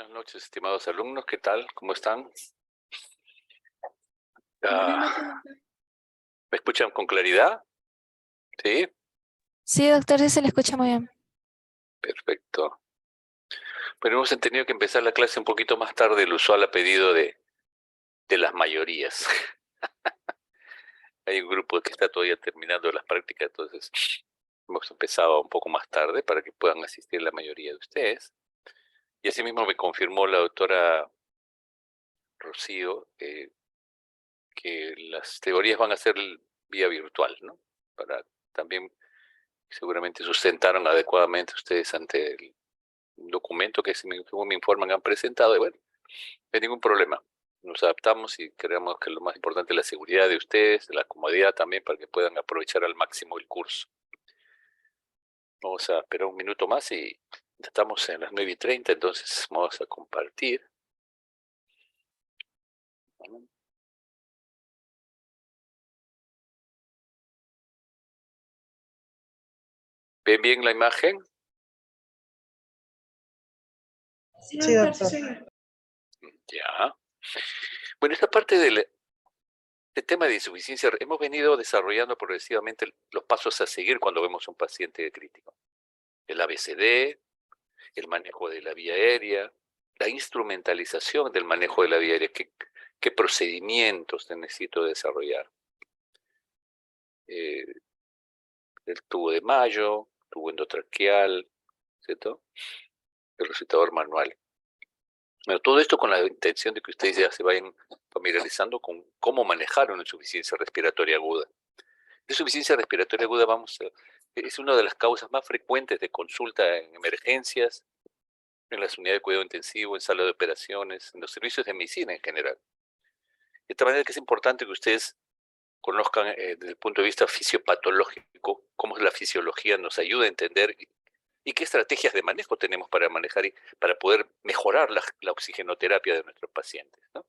Buenas noches, estimados alumnos. ¿Qué tal? ¿Cómo están? Buenas noches, Ah, doctor. ¿Me escuchan con claridad? Sí, Sí, doctor, sí se le escucha muy bien. perfecto. Pero hemos tenido que empezar la clase un poquito más tarde del usual a pedido de las mayorías. Hay un grupo que está todavía terminando las prácticas, entonces hemos empezado un poco más tarde para que puedan asistir la mayoría de ustedes. Y asimismo me confirmó la doctora Rocío que las teorías van a ser vía virtual, ¿no? Para también seguramente sustentaron adecuadamente ustedes ante el documento que, según me informan, han presentado. Y bueno, no hay ningún problema. Nos adaptamos y creemos que lo más importante es la seguridad de ustedes, la comodidad también, para que puedan aprovechar al máximo el curso. Vamos a esperar un minuto más y estamos en las 9:30, entonces vamos a compartir. ¿Ven bien la imagen? Sí, doctor. Sí. Ya. Bueno, esta parte del tema de insuficiencia, hemos venido desarrollando progresivamente los pasos a seguir cuando vemos un paciente crítico. El ABCD, el manejo de la vía aérea, la instrumentalización del manejo de la vía aérea, qué procedimientos necesito desarrollar. El tubo de Mayo, tubo endotraqueal, ¿cierto? El recitador manual. Bueno, todo esto con la intención de que ustedes ya se vayan familiarizando con cómo manejar una insuficiencia respiratoria aguda. La insuficiencia respiratoria aguda, es una de las causas más frecuentes de consulta en emergencias, en las unidades de cuidado intensivo, en sala de operaciones, en los servicios de medicina en general. De tal manera que es importante que ustedes conozcan desde el punto de vista fisiopatológico cómo la fisiología nos ayuda a entender y qué estrategias de manejo tenemos para manejar y para poder mejorar la oxigenoterapia de nuestros pacientes, ¿no?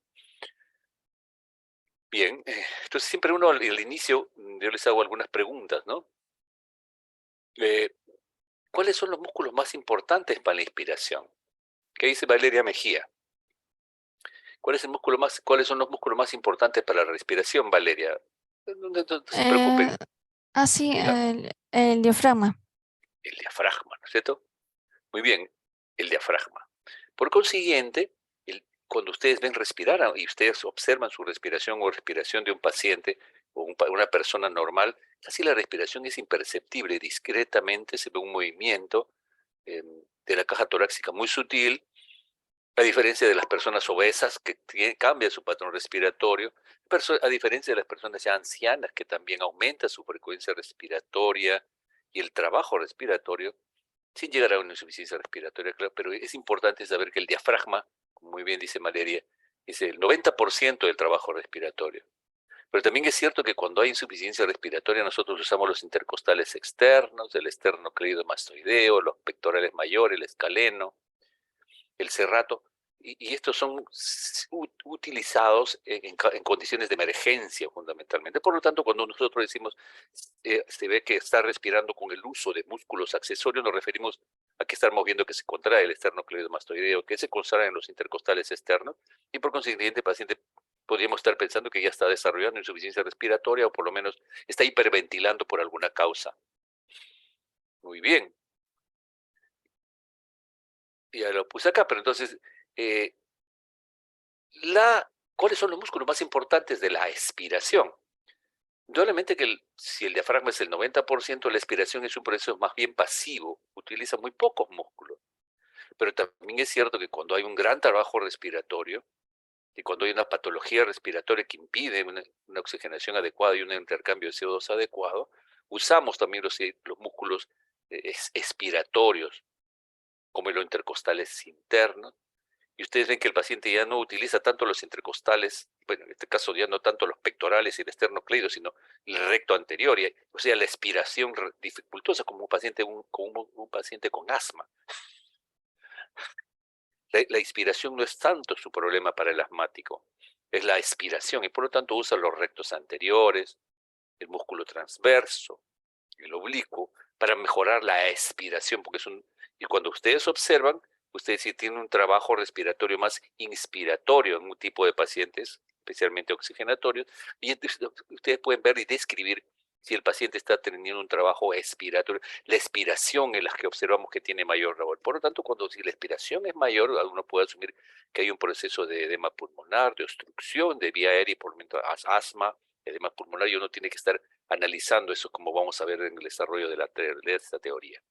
Bien, entonces siempre uno al inicio, yo les hago algunas preguntas, ¿no? Eh, ¿Cuáles son los músculos más importantes para la inspiración? ¿Qué dice Valeria Mejía? ¿Cuáles son los músculos más importantes para la respiración, Valeria? No se preocupen. Sí, Diga, el diafragma. el diafragma, ¿no es cierto? Muy bien, el diafragma. Por consiguiente, cuando ustedes ven respirar y ustedes observan su respiración o respiración de un paciente o una persona normal, casi la respiración es imperceptible, discretamente se ve un movimiento eh, de la caja torácica muy sutil, a diferencia de las personas obesas que cambia su patrón respiratorio, a diferencia de las personas ya ancianas que también aumenta su frecuencia respiratoria y el trabajo respiratorio, sin llegar a una insuficiencia respiratoria, claro, pero es importante saber que el diafragma, como muy bien dice Valeria, es el 90% del trabajo respiratorio. Pero también es cierto que cuando hay insuficiencia respiratoria nosotros usamos los intercostales externos, el esternocleidomastoideo, los pectorales mayores, el escaleno, el serrato, y estos son utilizados en condiciones de emergencia fundamentalmente. Por lo tanto, cuando nosotros decimos se ve que está respirando con el uso de músculos accesorios, nos referimos a que estamos viendo que se contrae el esternocleidomastoideo, que se contraen los intercostales externos, y por consiguiente el paciente podríamos estar pensando que ya está desarrollando insuficiencia respiratoria o por lo menos está hiperventilando por alguna causa. Muy bien. Ya lo puse acá, pero entonces, eh, ¿cuáles son los músculos más importantes de la expiración? Indudablemente que si el diafragma es el 90%, la expiración es un proceso más bien pasivo, utiliza muy pocos músculos. Pero también es cierto que cuando hay un gran trabajo respiratorio y cuando hay una patología respiratoria que impide una oxigenación adecuada y un intercambio de CO2 adecuado, usamos también los músculos expiratorios, como los intercostales internos. Y ustedes ven que el paciente ya no utiliza tanto los intercostales, bueno, en este caso ya no tanto los pectorales y el esternocleido, sino el recto anterior, o sea, la expiración dificultosa como un paciente con asma. La inspiración no es tanto su problema para el asmático, es la expiración, y por lo tanto usa los rectos anteriores, el músculo transverso, el oblicuo, para mejorar la expiración, y cuando ustedes observan, Usted si tiene un trabajo respiratorio más inspiratorio en un tipo de pacientes, especialmente oxigenatorios, y entonces ustedes pueden ver y describir si el paciente está teniendo un trabajo expiratorio, la expiración en las que observamos que tiene mayor labor. Por lo tanto, si la expiración es mayor, uno puede asumir que hay un proceso de edema pulmonar, de obstrucción de vía aérea y por lo tanto asma, edema pulmonar, y uno tiene que estar analizando eso como vamos a ver en el desarrollo de esta teoría.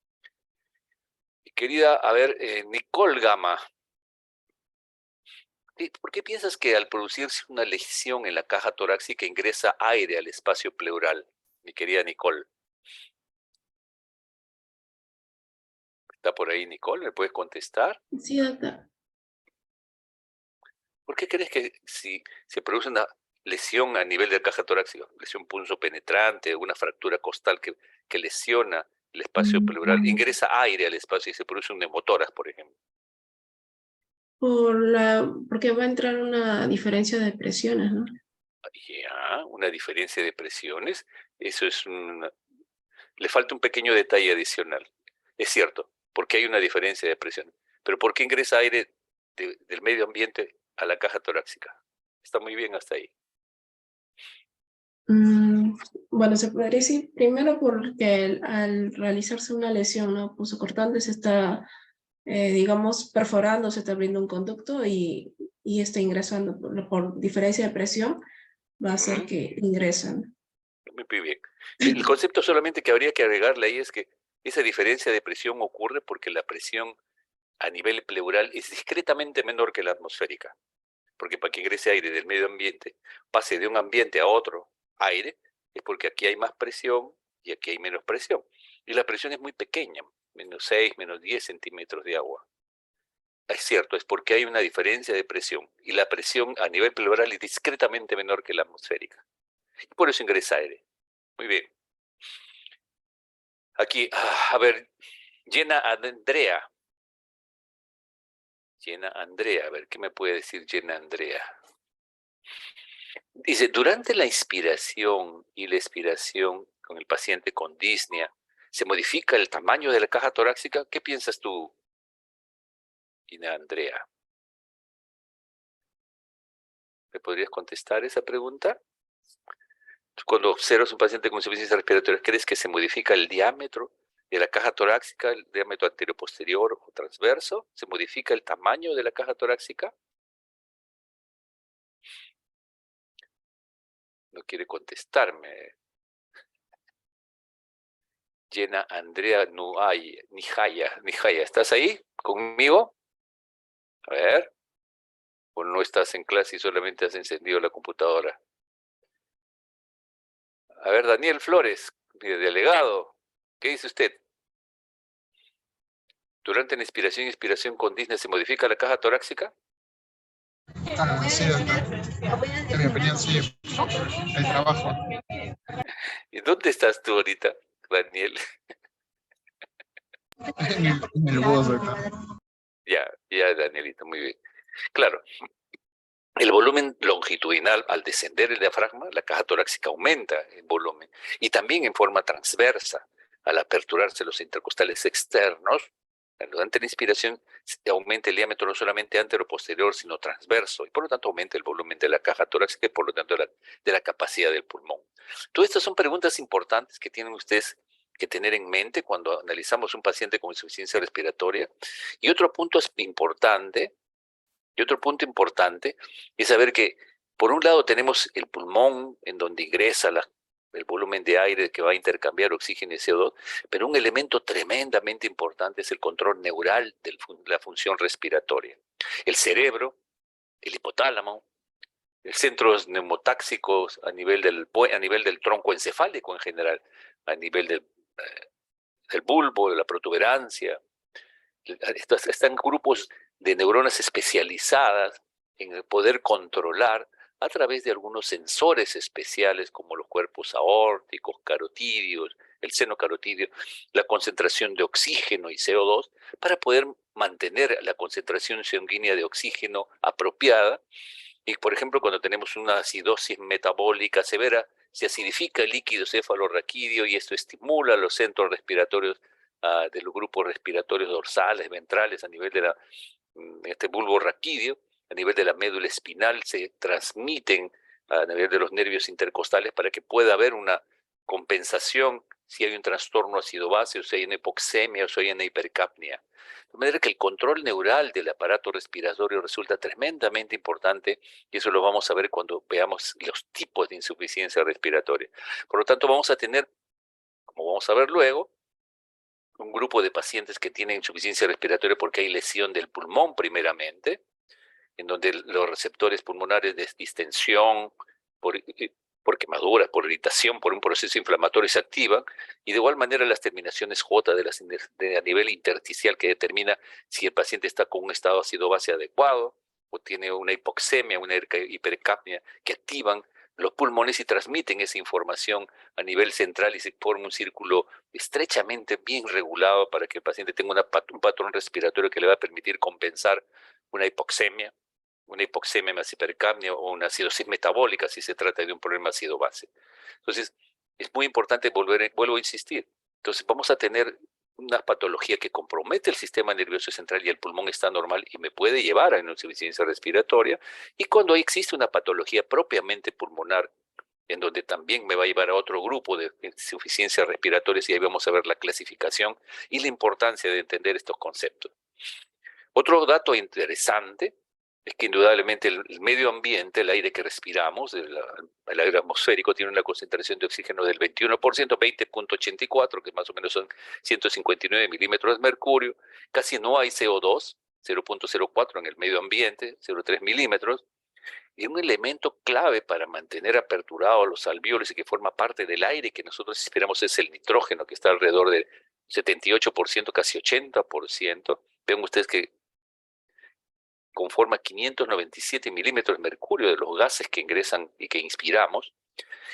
Mi querida, a ver, Nicole Gama, ¿por qué piensas que al producirse una lesión en la caja torácica ingresa aire al espacio pleural? Mi querida Nicole. ¿Está por ahí Nicole? ¿Me puedes contestar? Sí, doctor. ¿Por qué crees que si se produce una lesión a nivel de la caja torácica, lesión punzopenetrante, una fractura costal que lesiona el espacio pleural, ingresa aire al espacio y se produce un neumotórax, por ejemplo? Porque va a entrar una diferencia de presiones, ¿no? Ya, una diferencia de presiones. Eso es le falta un pequeño detalle adicional. Es cierto, porque hay una diferencia de presión. Pero ¿por qué ingresa aire del medio ambiente a la caja torácica? Está muy bien hasta ahí. Bueno, se podría decir primero porque al realizarse una lesión, ¿no? Punzocortante se está, digamos, perforando, se está abriendo un conducto y está ingresando por diferencia de presión, va a hacer que ingresan. Muy bien. El concepto solamente que habría que agregarle ahí es que esa diferencia de presión ocurre porque la presión a nivel pleural es discretamente menor que la atmosférica. Porque para que ingrese aire del medio ambiente, pase de un ambiente a otro aire, es porque aquí hay más presión y aquí hay menos presión. Y la presión es muy pequeña, -6, -10 centímetros de agua. Es cierto, es porque hay una diferencia de presión y la presión a nivel pleural es discretamente menor que la atmosférica. Y por eso ingresa aire. Muy bien. Aquí, a ver, Jenna Andrea. Jenna Andrea, a ver, ¿qué me puede decir Jenna Andrea? Dice, durante la inspiración y la expiración con el paciente con disnea, ¿se modifica el tamaño de la caja torácica? ¿Qué piensas tú, Jenna Andrea? ¿Me podrías contestar esa pregunta? Cuando observas un paciente con insuficiencia respiratoria, ¿crees que se modifica el diámetro de la caja torácica, el diámetro anterior-posterior o transverso? ¿Se modifica el tamaño de la caja torácica? No quiere contestarme. Jenna Andrea Nijaya, ¿estás ahí conmigo? A ver, o no estás en clase y solamente has encendido la computadora. A ver, Daniel Flores, delegado, ¿qué dice usted? ¿Durante la inspiración y expiración con disnea se modifica la caja torácica? Sí, doctor. En mi opinión, sí. El trabajo. ¿Y dónde estás tú ahorita, Daniel? En el bus, doctor. Ya, Danielito, muy bien. Claro, el volumen longitudinal, al descender el diafragma, la caja torácica aumenta en volumen y también en forma transversa. Al aperturarse los intercostales externos, durante la inspiración aumenta el diámetro no solamente antero-posterior, sino transverso, y por lo tanto aumenta el volumen de la caja torácica y por lo tanto de la capacidad del pulmón. Todas estas son preguntas importantes que tienen ustedes que tener en mente cuando analizamos un paciente con insuficiencia respiratoria. Y otro punto importante es saber que, por un lado, tenemos el pulmón, en donde ingresa el volumen de aire que va a intercambiar oxígeno y CO2, pero un elemento tremendamente importante es el control neural de la función respiratoria. El cerebro, el hipotálamo, centros neumotáxicos a nivel del tronco encefálico en general, a nivel del bulbo, de la protuberancia. Están grupos de neuronas especializadas en poder controlar a través de algunos sensores especiales como los cuerpos aórticos, carotídeos, el seno carotídeo, la concentración de oxígeno y CO2 para poder mantener la concentración sanguínea de oxígeno apropiada. Y, por ejemplo, cuando tenemos una acidosis metabólica severa, se acidifica el líquido cefalorraquídeo y esto estimula los centros respiratorios de los grupos respiratorios dorsales, ventrales, a nivel de este bulbo raquídeo, a nivel de la médula espinal, se transmiten a nivel de los nervios intercostales para que pueda haber una compensación si hay un trastorno ácido-base, o si hay una hipoxemia, o si hay una hipercapnia. De manera que el control neural del aparato respiratorio resulta tremendamente importante, y eso lo vamos a ver cuando veamos los tipos de insuficiencia respiratoria. Por lo tanto, vamos a tener, como vamos a ver luego, un grupo de pacientes que tienen insuficiencia respiratoria porque hay lesión del pulmón primeramente, en donde los receptores pulmonares de distensión, por quemaduras, por irritación, por un proceso inflamatorio se activan, y de igual manera las terminaciones J a nivel intersticial que determina si el paciente está con un estado ácido-base adecuado o tiene una hipoxemia, una hipercapnia, que activan los pulmones y transmiten esa información a nivel central y se forma un círculo estrechamente bien regulado para que el paciente tenga un patrón respiratorio que le va a permitir compensar una hipoxemia más hipercapnia o una acidosis metabólica si se trata de un problema ácido-base. Entonces, es muy importante vuelvo a insistir. Entonces, vamos a tener una patología que compromete el sistema nervioso central y el pulmón está normal y me puede llevar a una insuficiencia respiratoria. Y cuando existe una patología propiamente pulmonar, en donde también me va a llevar a otro grupo de insuficiencias respiratorias, y ahí vamos a ver la clasificación y la importancia de entender estos conceptos. Otro dato interesante es que indudablemente el medio ambiente, el aire que respiramos, el aire atmosférico, tiene una concentración de oxígeno del 21%, 20.84, que más o menos son 159 milímetros de mercurio. Casi no hay CO2, 0.04 en el medio ambiente, 0.3 milímetros. Y un elemento clave para mantener aperturados los alvéolos y que forma parte del aire que nosotros respiramos es el nitrógeno, que está alrededor del 78%, casi 80%. Ven ustedes que conforma 597 milímetros de mercurio de los gases que ingresan y que inspiramos,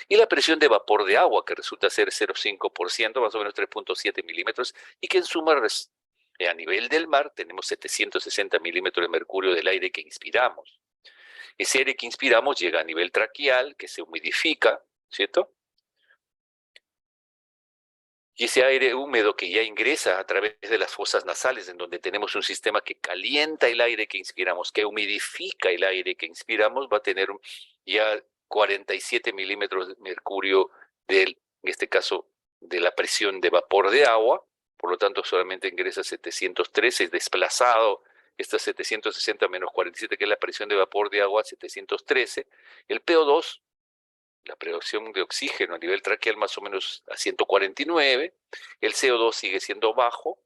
y la presión de vapor de agua, que resulta ser 0,5%, más o menos 3.7 milímetros, y que en suma, a nivel del mar, tenemos 760 milímetros de mercurio del aire que inspiramos. Ese aire que inspiramos llega a nivel traqueal, que se humidifica, ¿cierto? Y ese aire húmedo que ya ingresa a través de las fosas nasales, en donde tenemos un sistema que calienta el aire que inspiramos, que humidifica el aire que inspiramos, va a tener ya 47 milímetros de mercurio en este caso, de la presión de vapor de agua. Por lo tanto, solamente ingresa 713, es desplazado, estas 760 menos 47, que es la presión de vapor de agua, 713. El PO2, la producción de oxígeno a nivel traqueal, más o menos a 149, el CO2 sigue siendo bajo,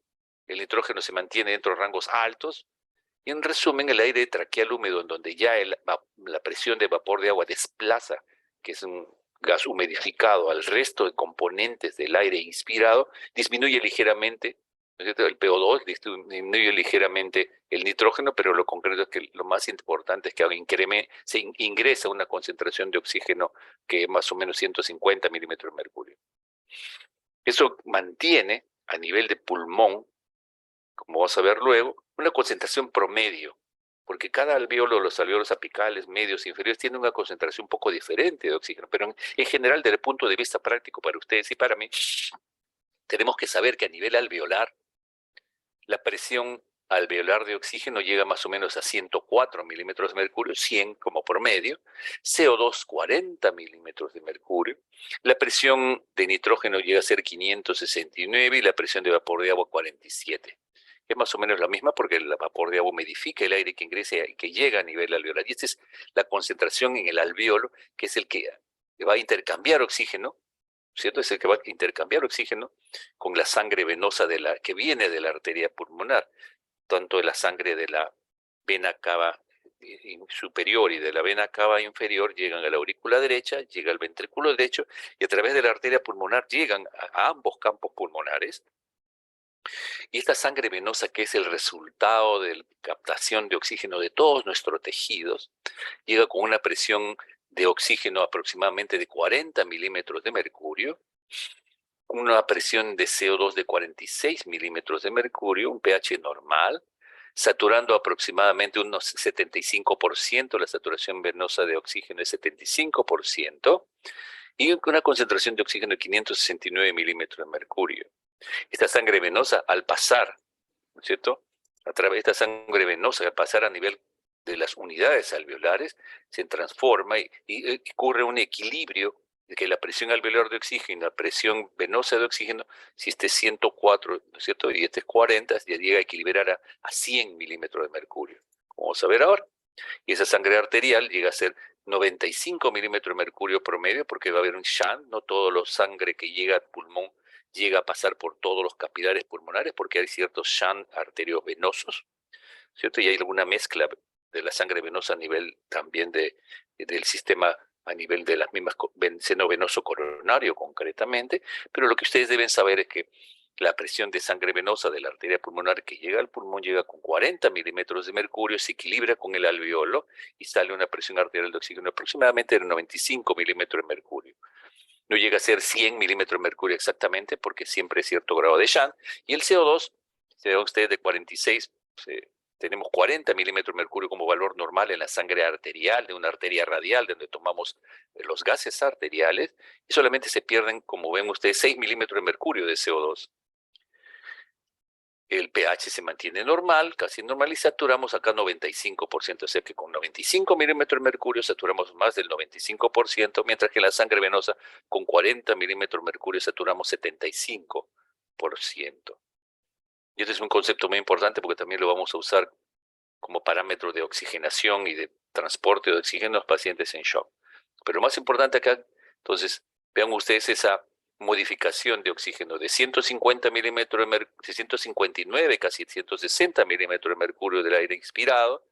el nitrógeno se mantiene dentro de rangos altos, y en resumen, el aire traqueal húmedo, en donde ya la presión de vapor de agua desplaza, que es un gas humidificado, al resto de componentes del aire inspirado, disminuye ligeramente, ¿no es cierto?, el PO2, disminuye ligeramente el nitrógeno, pero lo concreto es que lo más importante es que se ingresa una concentración de oxígeno que es más o menos 150 milímetros de mercurio. Eso mantiene a nivel de pulmón, como vas a ver luego, una concentración promedio, porque cada alvéolo, los alvéolos apicales, medios, inferiores, tienen una concentración un poco diferente de oxígeno, pero en general, desde el punto de vista práctico para ustedes y para mí, tenemos que saber que a nivel alveolar, la presión alveolar de oxígeno llega más o menos a 104 milímetros de mercurio, 100 como promedio, CO2 40 milímetros de mercurio, la presión de nitrógeno llega a ser 569 y la presión de vapor de agua 47. Es más o menos la misma porque el vapor de agua humidifica el aire que ingresa y que llega a nivel alveolar. Y esta es la concentración en el alvéolo, que es el que va a intercambiar oxígeno, ¿cierto? Es el que va a intercambiar oxígeno con la sangre venosa que viene de la arteria pulmonar, tanto de la sangre de la vena cava superior y de la vena cava inferior llegan a la aurícula derecha, llega al ventrículo derecho y a través de la arteria pulmonar llegan a ambos campos pulmonares. Y esta sangre venosa, que es el resultado de la captación de oxígeno de todos nuestros tejidos, llega con una presión de oxígeno aproximadamente de 40 milímetros de mercurio, una presión de CO2 de 46 milímetros de mercurio, un pH normal, saturando aproximadamente unos 75%, la saturación venosa de oxígeno es 75%, y una concentración de oxígeno de 569 milímetros de mercurio. Esta sangre venosa, al pasar, ¿no es cierto? A través de esta sangre venosa, al pasar a nivel de las unidades alveolares, se transforma y ocurre un equilibrio de que la presión alveolar de oxígeno, la presión venosa de oxígeno, si este es 104, ¿no es cierto? Y este es 40, ya llega a equilibrar a 100 milímetros de mercurio. Como vamos a ver ahora. Y esa sangre arterial llega a ser 95 milímetros de mercurio promedio, porque va a haber un shunt, no todo la sangre que llega al pulmón llega a pasar por todos los capilares pulmonares, porque hay ciertos shunt arteriovenosos, ¿cierto? Y hay alguna mezcla de la sangre venosa a nivel también del sistema, a nivel de las mismas seno venoso coronario concretamente, pero lo que ustedes deben saber es que la presión de sangre venosa de la arteria pulmonar que llega al pulmón llega con 40 milímetros de mercurio, se equilibra con el alveolo y sale una presión arterial de oxígeno aproximadamente de 95 milímetros de mercurio. No llega a ser 100 milímetros de mercurio exactamente porque siempre hay cierto grado de shunt. Y el CO2, se ve ustedes de 46, tenemos 40 milímetros de mercurio como valor normal en la sangre arterial, de una arteria radial, donde tomamos los gases arteriales, y solamente se pierden, como ven ustedes, 6 milímetros de mercurio de CO2. El pH se mantiene normal, casi normal, y saturamos acá 95%, o sea que con 95 milímetros de mercurio saturamos más del 95%, mientras que en la sangre venosa con 40 milímetros de mercurio saturamos 75%. Y este es un concepto muy importante porque también lo vamos a usar como parámetro de oxigenación y de transporte de oxígeno a los pacientes en shock. Pero lo más importante acá, entonces, vean ustedes esa modificación de oxígeno de 150 milímetros de mercurio, 159, casi 160 milímetros de mercurio del aire inspirado.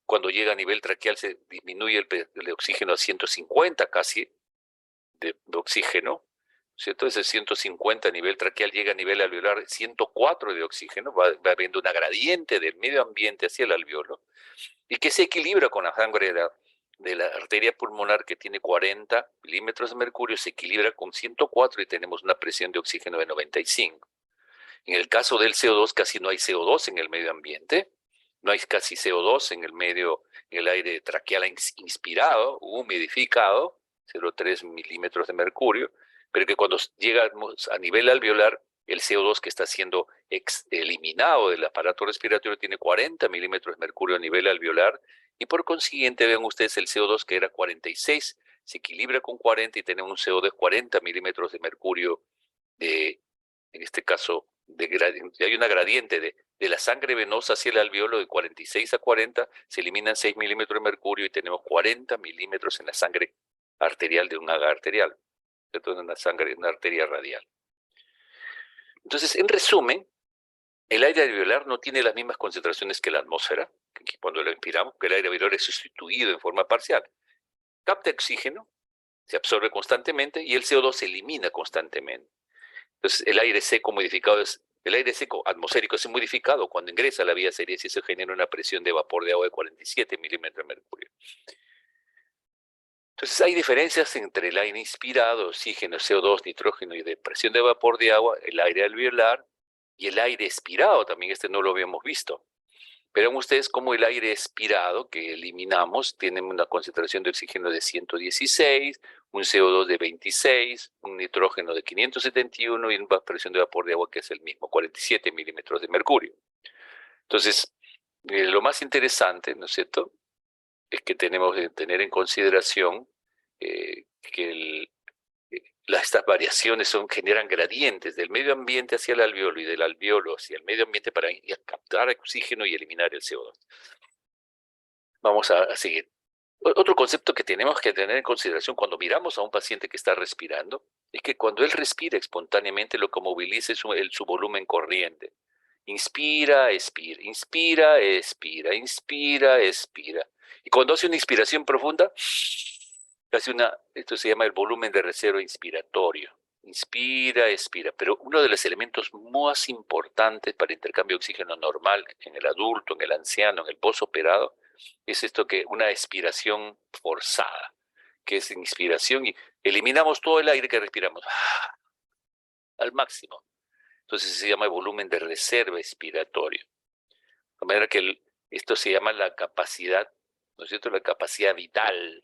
Cuando llega a nivel traqueal se disminuye el oxígeno a 150 casi de oxígeno, ¿cierto? Ese 150 a nivel traqueal llega a nivel alveolar 104 de oxígeno, va habiendo una gradiente del medio ambiente hacia el alveolo, y que se equilibra con la sangre de la arteria pulmonar que tiene 40 milímetros de mercurio, se equilibra con 104 y tenemos una presión de oxígeno de 95. En el caso del CO2 casi no hay CO2 en el medio ambiente, no hay casi CO2 en el medio, en el aire traqueal inspirado, humidificado, 0,3 milímetros de mercurio, pero que cuando llegamos a nivel alveolar, el CO2 que está siendo eliminado del aparato respiratorio tiene 40 milímetros de mercurio a nivel alveolar, y por consiguiente vean ustedes el CO2 que era 46, se equilibra con 40 y tenemos un CO2 de 40 milímetros de mercurio, en este caso, hay una gradiente de la sangre venosa hacia el alveolo de 46 a 40, se eliminan 6 milímetros de mercurio y tenemos 40 milímetros en la sangre arterial de un haga arterial, ¿cierto? Una arteria radial. Entonces, en resumen, el aire alveolar no tiene las mismas concentraciones que la atmósfera, que cuando lo inspiramos, que el aire alveolar es sustituido en forma parcial. Capta oxígeno, se absorbe constantemente y el CO2 se elimina constantemente. Entonces, el aire seco modificado el aire seco atmosférico es modificado cuando ingresa a la vía aérea y eso genera una presión de vapor de agua de 47 milímetros de mercurio. Entonces, hay diferencias entre el aire inspirado, oxígeno, CO2, nitrógeno y de presión de vapor de agua, el aire alveolar y el aire expirado, también no lo habíamos visto. Verán ustedes cómo el aire expirado que eliminamos tiene una concentración de oxígeno de 116, un CO2 de 26, un nitrógeno de 571 y una presión de vapor de agua que es el mismo, 47 milímetros de mercurio. Entonces, lo más interesante, ¿no es cierto?, es que tenemos que tener en consideración que estas variaciones generan gradientes del medio ambiente hacia el alveolo y del alveolo hacia el medio ambiente para captar oxígeno y eliminar el CO2. Vamos a seguir. Otro concepto que tenemos que tener en consideración cuando miramos a un paciente que está respirando es que cuando él respira espontáneamente lo que moviliza es su volumen corriente. Inspira, expira, inspira, expira, inspira, expira. Y cuando hace una inspiración profunda, esto se llama el volumen de reserva inspiratorio. Inspira, expira. Pero uno de los elementos más importantes para el intercambio de oxígeno normal en el adulto, en el anciano, en el posoperado, es esto que una expiración forzada, que es inspiración y eliminamos todo el aire que respiramos al máximo. Entonces se llama el volumen de reserva expiratorio. De manera que esto se llama la capacidad, ¿no es cierto?, la capacidad vital,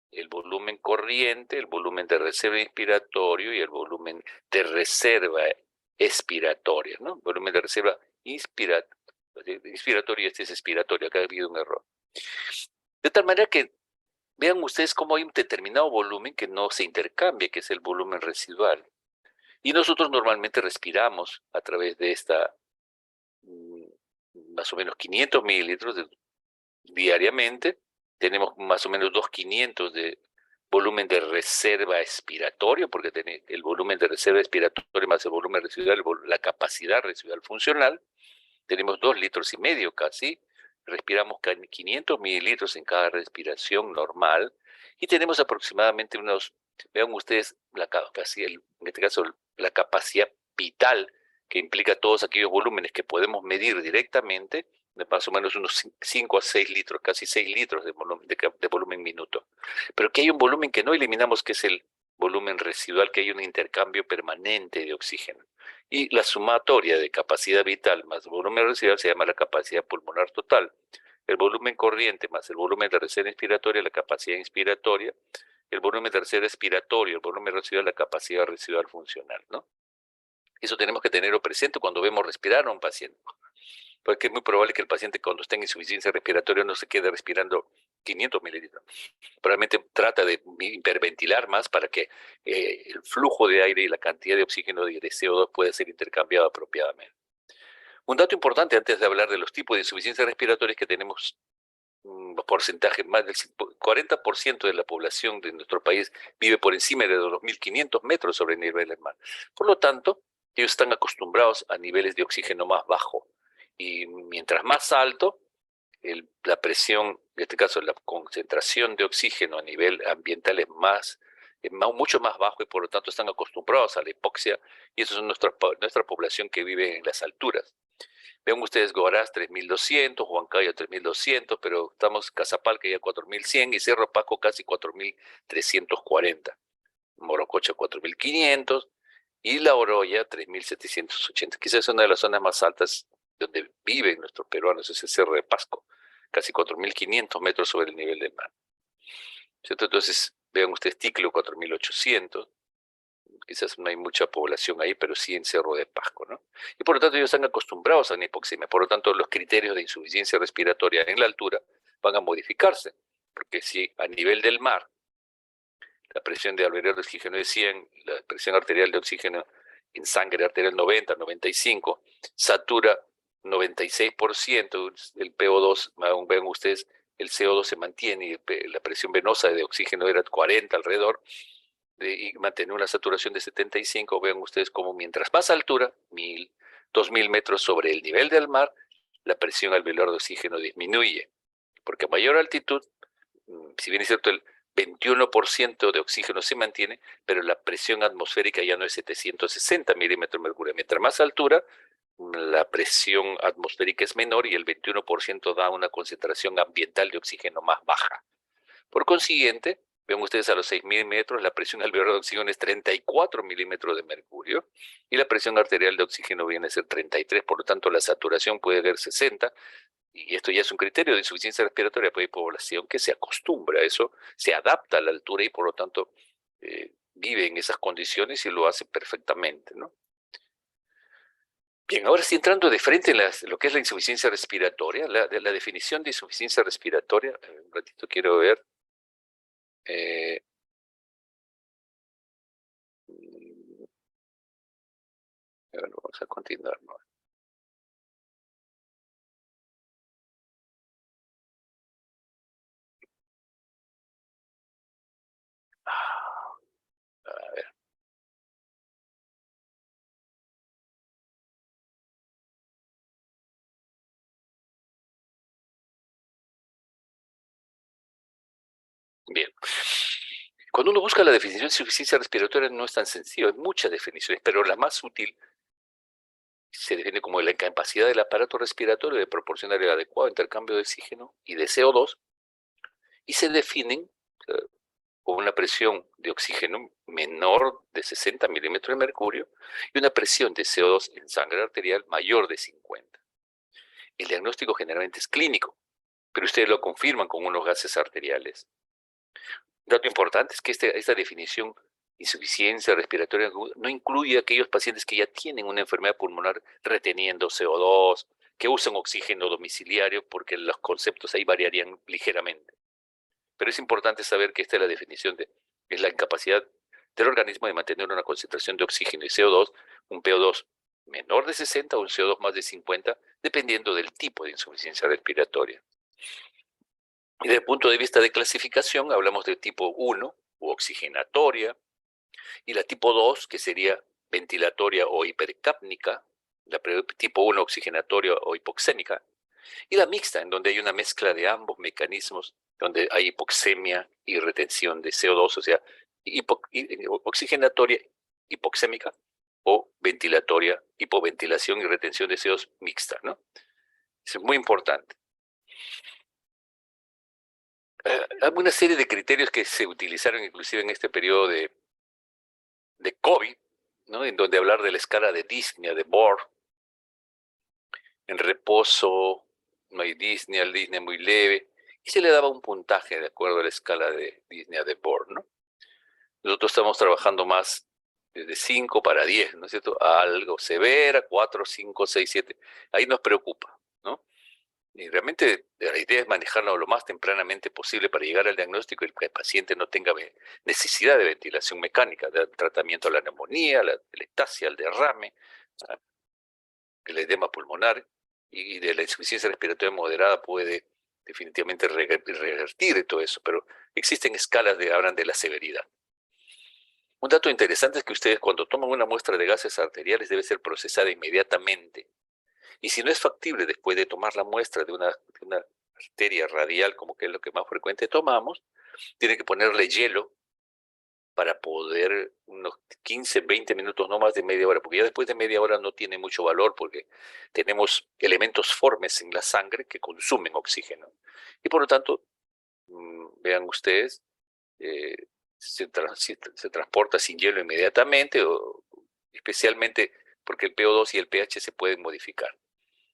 el volumen corriente, el volumen de reserva inspiratorio y el volumen de reserva expiratoria, ¿no? Volumen de reserva inspiratoria, este es expiratorio, acá ha habido un error. De tal manera que vean ustedes cómo hay un determinado volumen que no se intercambia, que es el volumen residual. Y nosotros normalmente respiramos a través de esta más o menos 500 mililitros diariamente. Tenemos más o menos 2.500 de volumen de reserva expiratorio, porque el volumen de reserva expiratorio más el volumen residual, la capacidad residual funcional, tenemos 2,5 litros casi. Respiramos 500 mililitros en cada respiración normal y tenemos aproximadamente unos, vean ustedes, la capacidad, en este caso la capacidad vital que implica todos aquellos volúmenes que podemos medir directamente, de más o menos unos 5 a 6 litros, casi 6 litros de volumen minuto. Pero que hay un volumen que no eliminamos, que es el volumen residual, que hay un intercambio permanente de oxígeno. Y la sumatoria de capacidad vital más volumen residual se llama la capacidad pulmonar total. El volumen corriente más el volumen de reserva inspiratoria, la capacidad inspiratoria. El volumen de reserva expiratorio, el volumen residual, la capacidad residual funcional, ¿no? Eso tenemos que tenerlo presente cuando vemos respirar a un paciente. Porque es muy probable que el paciente, cuando esté en insuficiencia respiratoria, no se quede respirando 500 mililitros. Probablemente trata de hiperventilar más para que el flujo de aire y la cantidad de oxígeno de CO2 pueda ser intercambiado apropiadamente. Un dato importante antes de hablar de los tipos de insuficiencia respiratoria es que tenemos un porcentaje, más del 40% de la población de nuestro país vive por encima de los 2.500 metros sobre el nivel del mar. Por lo tanto, ellos están acostumbrados a niveles de oxígeno más bajos. Y mientras más alto, la presión, en este caso la concentración de oxígeno a nivel ambiental es mucho más bajo y por lo tanto están acostumbrados a la hipoxia y eso es nuestra población que vive en las alturas. Ven ustedes Huaraz 3.200, Huancayo 3.200, pero estamos Cazapalca ya 4.100 y Cerro Pasco casi 4.340. Morococha 4.500 y La Oroya 3.780. Quizás es una de las zonas más altas donde viven nuestros peruanos, es el Cerro de Pasco, casi 4.500 metros sobre el nivel del mar. ¿Cierto? Entonces, vean ustedes Ticlo 4.800, quizás no hay mucha población ahí, pero sí en Cerro de Pasco, ¿no? Y por lo tanto ellos están acostumbrados a la hipoxemia, por lo tanto los criterios de insuficiencia respiratoria en la altura van a modificarse, porque si a nivel del mar la presión de alveolar de oxígeno es 100, la presión arterial de oxígeno en sangre arterial 90, 95, satura 96%, el PO2, vean ustedes, el CO2 se mantiene y la presión venosa de oxígeno era 40 alrededor, y mantener una saturación de 75, vean ustedes como mientras más altura, 1.000, 2.000 metros sobre el nivel del mar, la presión alveolar de oxígeno disminuye, porque a mayor altitud, si bien es cierto el 21% de oxígeno se mantiene, pero la presión atmosférica ya no es 760 milímetros de mercurio. Mientras más altura, la presión atmosférica es menor y el 21% da una concentración ambiental de oxígeno más baja. Por consiguiente, ven ustedes a los 6.000 metros, la presión alveolar de oxígeno es 34 milímetros de mercurio y la presión arterial de oxígeno viene a ser 33, por lo tanto la saturación puede ser 60, y esto ya es un criterio de insuficiencia respiratoria, pero hay población que se acostumbra a eso, se adapta a la altura y por lo tanto vive en esas condiciones y lo hace perfectamente, ¿no? Bien, ahora sí entrando de frente en lo que es la insuficiencia respiratoria, la definición de insuficiencia respiratoria, un ratito quiero ver. Bueno, vamos a continuar, ¿no? A ver. Bien. Cuando uno busca la definición de insuficiencia respiratoria no es tan sencillo, hay muchas definiciones, pero la más útil se define como la incapacidad del aparato respiratorio de proporcionar el adecuado intercambio de oxígeno y de CO2 y se definen con una presión de oxígeno menor de 60 milímetros de mercurio y una presión de CO2 en sangre arterial mayor de 50. El diagnóstico generalmente es clínico, pero ustedes lo confirman con unos gases arteriales. Un dato importante es que esta definición insuficiencia respiratoria aguda no incluye a aquellos pacientes que ya tienen una enfermedad pulmonar reteniendo CO2, que usan oxígeno domiciliario, porque los conceptos ahí variarían ligeramente. Pero es importante saber que esta es la definición es la incapacidad del organismo de mantener una concentración de oxígeno y CO2, un PO2 menor de 60 o un CO2 más de 50, dependiendo del tipo de insuficiencia respiratoria. Y desde el punto de vista de clasificación, hablamos de tipo 1, u oxigenatoria, y la tipo 2, que sería ventilatoria o hipercápnica, la tipo 1 oxigenatoria o hipoxémica, y la mixta, en donde hay una mezcla de ambos mecanismos, donde hay hipoxemia y retención de CO2, o sea, oxigenatoria hipoxémica o ventilatoria, hipoventilación y retención de CO2 mixta, ¿no? Eso es muy importante. Hay una serie de criterios que se utilizaron inclusive en este periodo de COVID, ¿no? En donde hablar de la escala de dyspnea, de Bohr, en reposo no hay dyspnea, el dyspnea muy leve, y se le daba un puntaje de acuerdo a la escala de dyspnea de Bohr, ¿no? Nosotros estamos trabajando más de 5 para 10, ¿no es cierto? Algo severa, 4, 5, 6, 7. Ahí nos preocupa, ¿no? Y realmente la idea es manejarlo lo más tempranamente posible para llegar al diagnóstico y que el paciente no tenga necesidad de ventilación mecánica, de tratamiento a la neumonía, la ectasia, el derrame, el edema pulmonar, y de la insuficiencia respiratoria moderada puede definitivamente revertir todo eso, pero existen escalas que hablan de la severidad. Un dato interesante es que ustedes cuando toman una muestra de gases arteriales debe ser procesada inmediatamente. Y si no es factible después de tomar la muestra de una arteria radial, como que es lo que más frecuente tomamos, tiene que ponerle hielo para poder unos 15, 20 minutos, no más de media hora, porque ya después de media hora no tiene mucho valor porque tenemos elementos formes en la sangre que consumen oxígeno. Y por lo tanto, vean ustedes, se transporta sin hielo inmediatamente, o especialmente porque el PO2 y el pH se pueden modificar.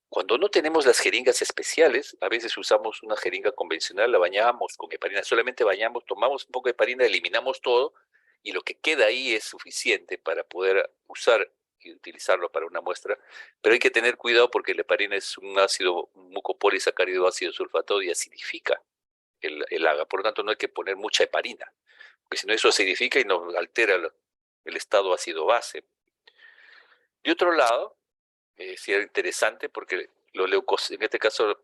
Cuando no tenemos las jeringas especiales, a veces usamos una jeringa convencional, la bañamos con heparina, solamente bañamos, tomamos un poco de heparina, eliminamos todo, y lo que queda ahí es suficiente para poder usar y utilizarlo para una muestra, pero hay que tener cuidado porque la heparina es un ácido mucopolisacárido, ácido sulfatado, y acidifica el AGA, por lo tanto no hay que poner mucha heparina, porque si no eso acidifica y nos altera el estado ácido-base. De otro lado, sí era interesante porque en este caso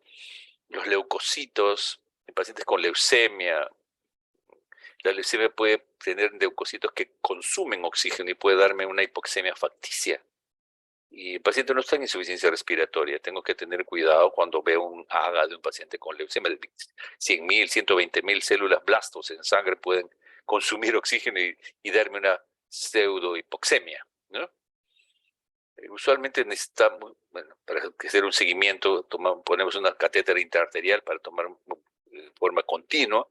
los leucocitos, en pacientes con leucemia, la leucemia puede tener leucocitos que consumen oxígeno y puede darme una hipoxemia facticia. Y el paciente no está en insuficiencia respiratoria. Tengo que tener cuidado cuando veo un AGA de un paciente con leucemia. 100.000, 120.000 células blastos en sangre pueden consumir oxígeno y darme una pseudo-hipoxemia, ¿no? Usualmente necesitamos, bueno, para hacer un seguimiento, ponemos una catéter intraarterial para tomar de forma continua.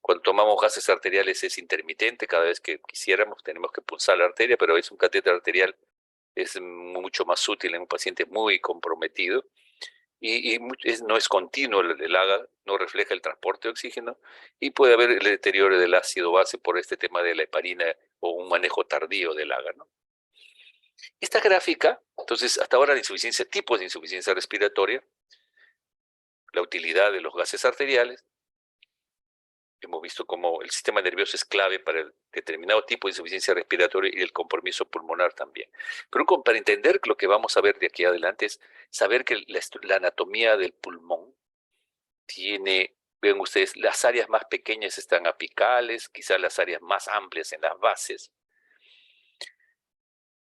Cuando tomamos gases arteriales es intermitente, cada vez que quisiéramos tenemos que punzar la arteria, pero es un catéter arterial, es mucho más útil en un paciente muy comprometido y no es continuo el AGA, no refleja el transporte de oxígeno y puede haber el deterioro del ácido base por este tema de la heparina o un manejo tardío del AGA, ¿no? Esta gráfica, entonces, hasta ahora tipos de insuficiencia respiratoria, la utilidad de los gases arteriales, hemos visto cómo el sistema nervioso es clave para el determinado tipo de insuficiencia respiratoria y el compromiso pulmonar también. Pero para entender lo que vamos a ver de aquí adelante es saber que la anatomía del pulmón tiene, ven ustedes, las áreas más pequeñas están apicales, quizás las áreas más amplias en las bases.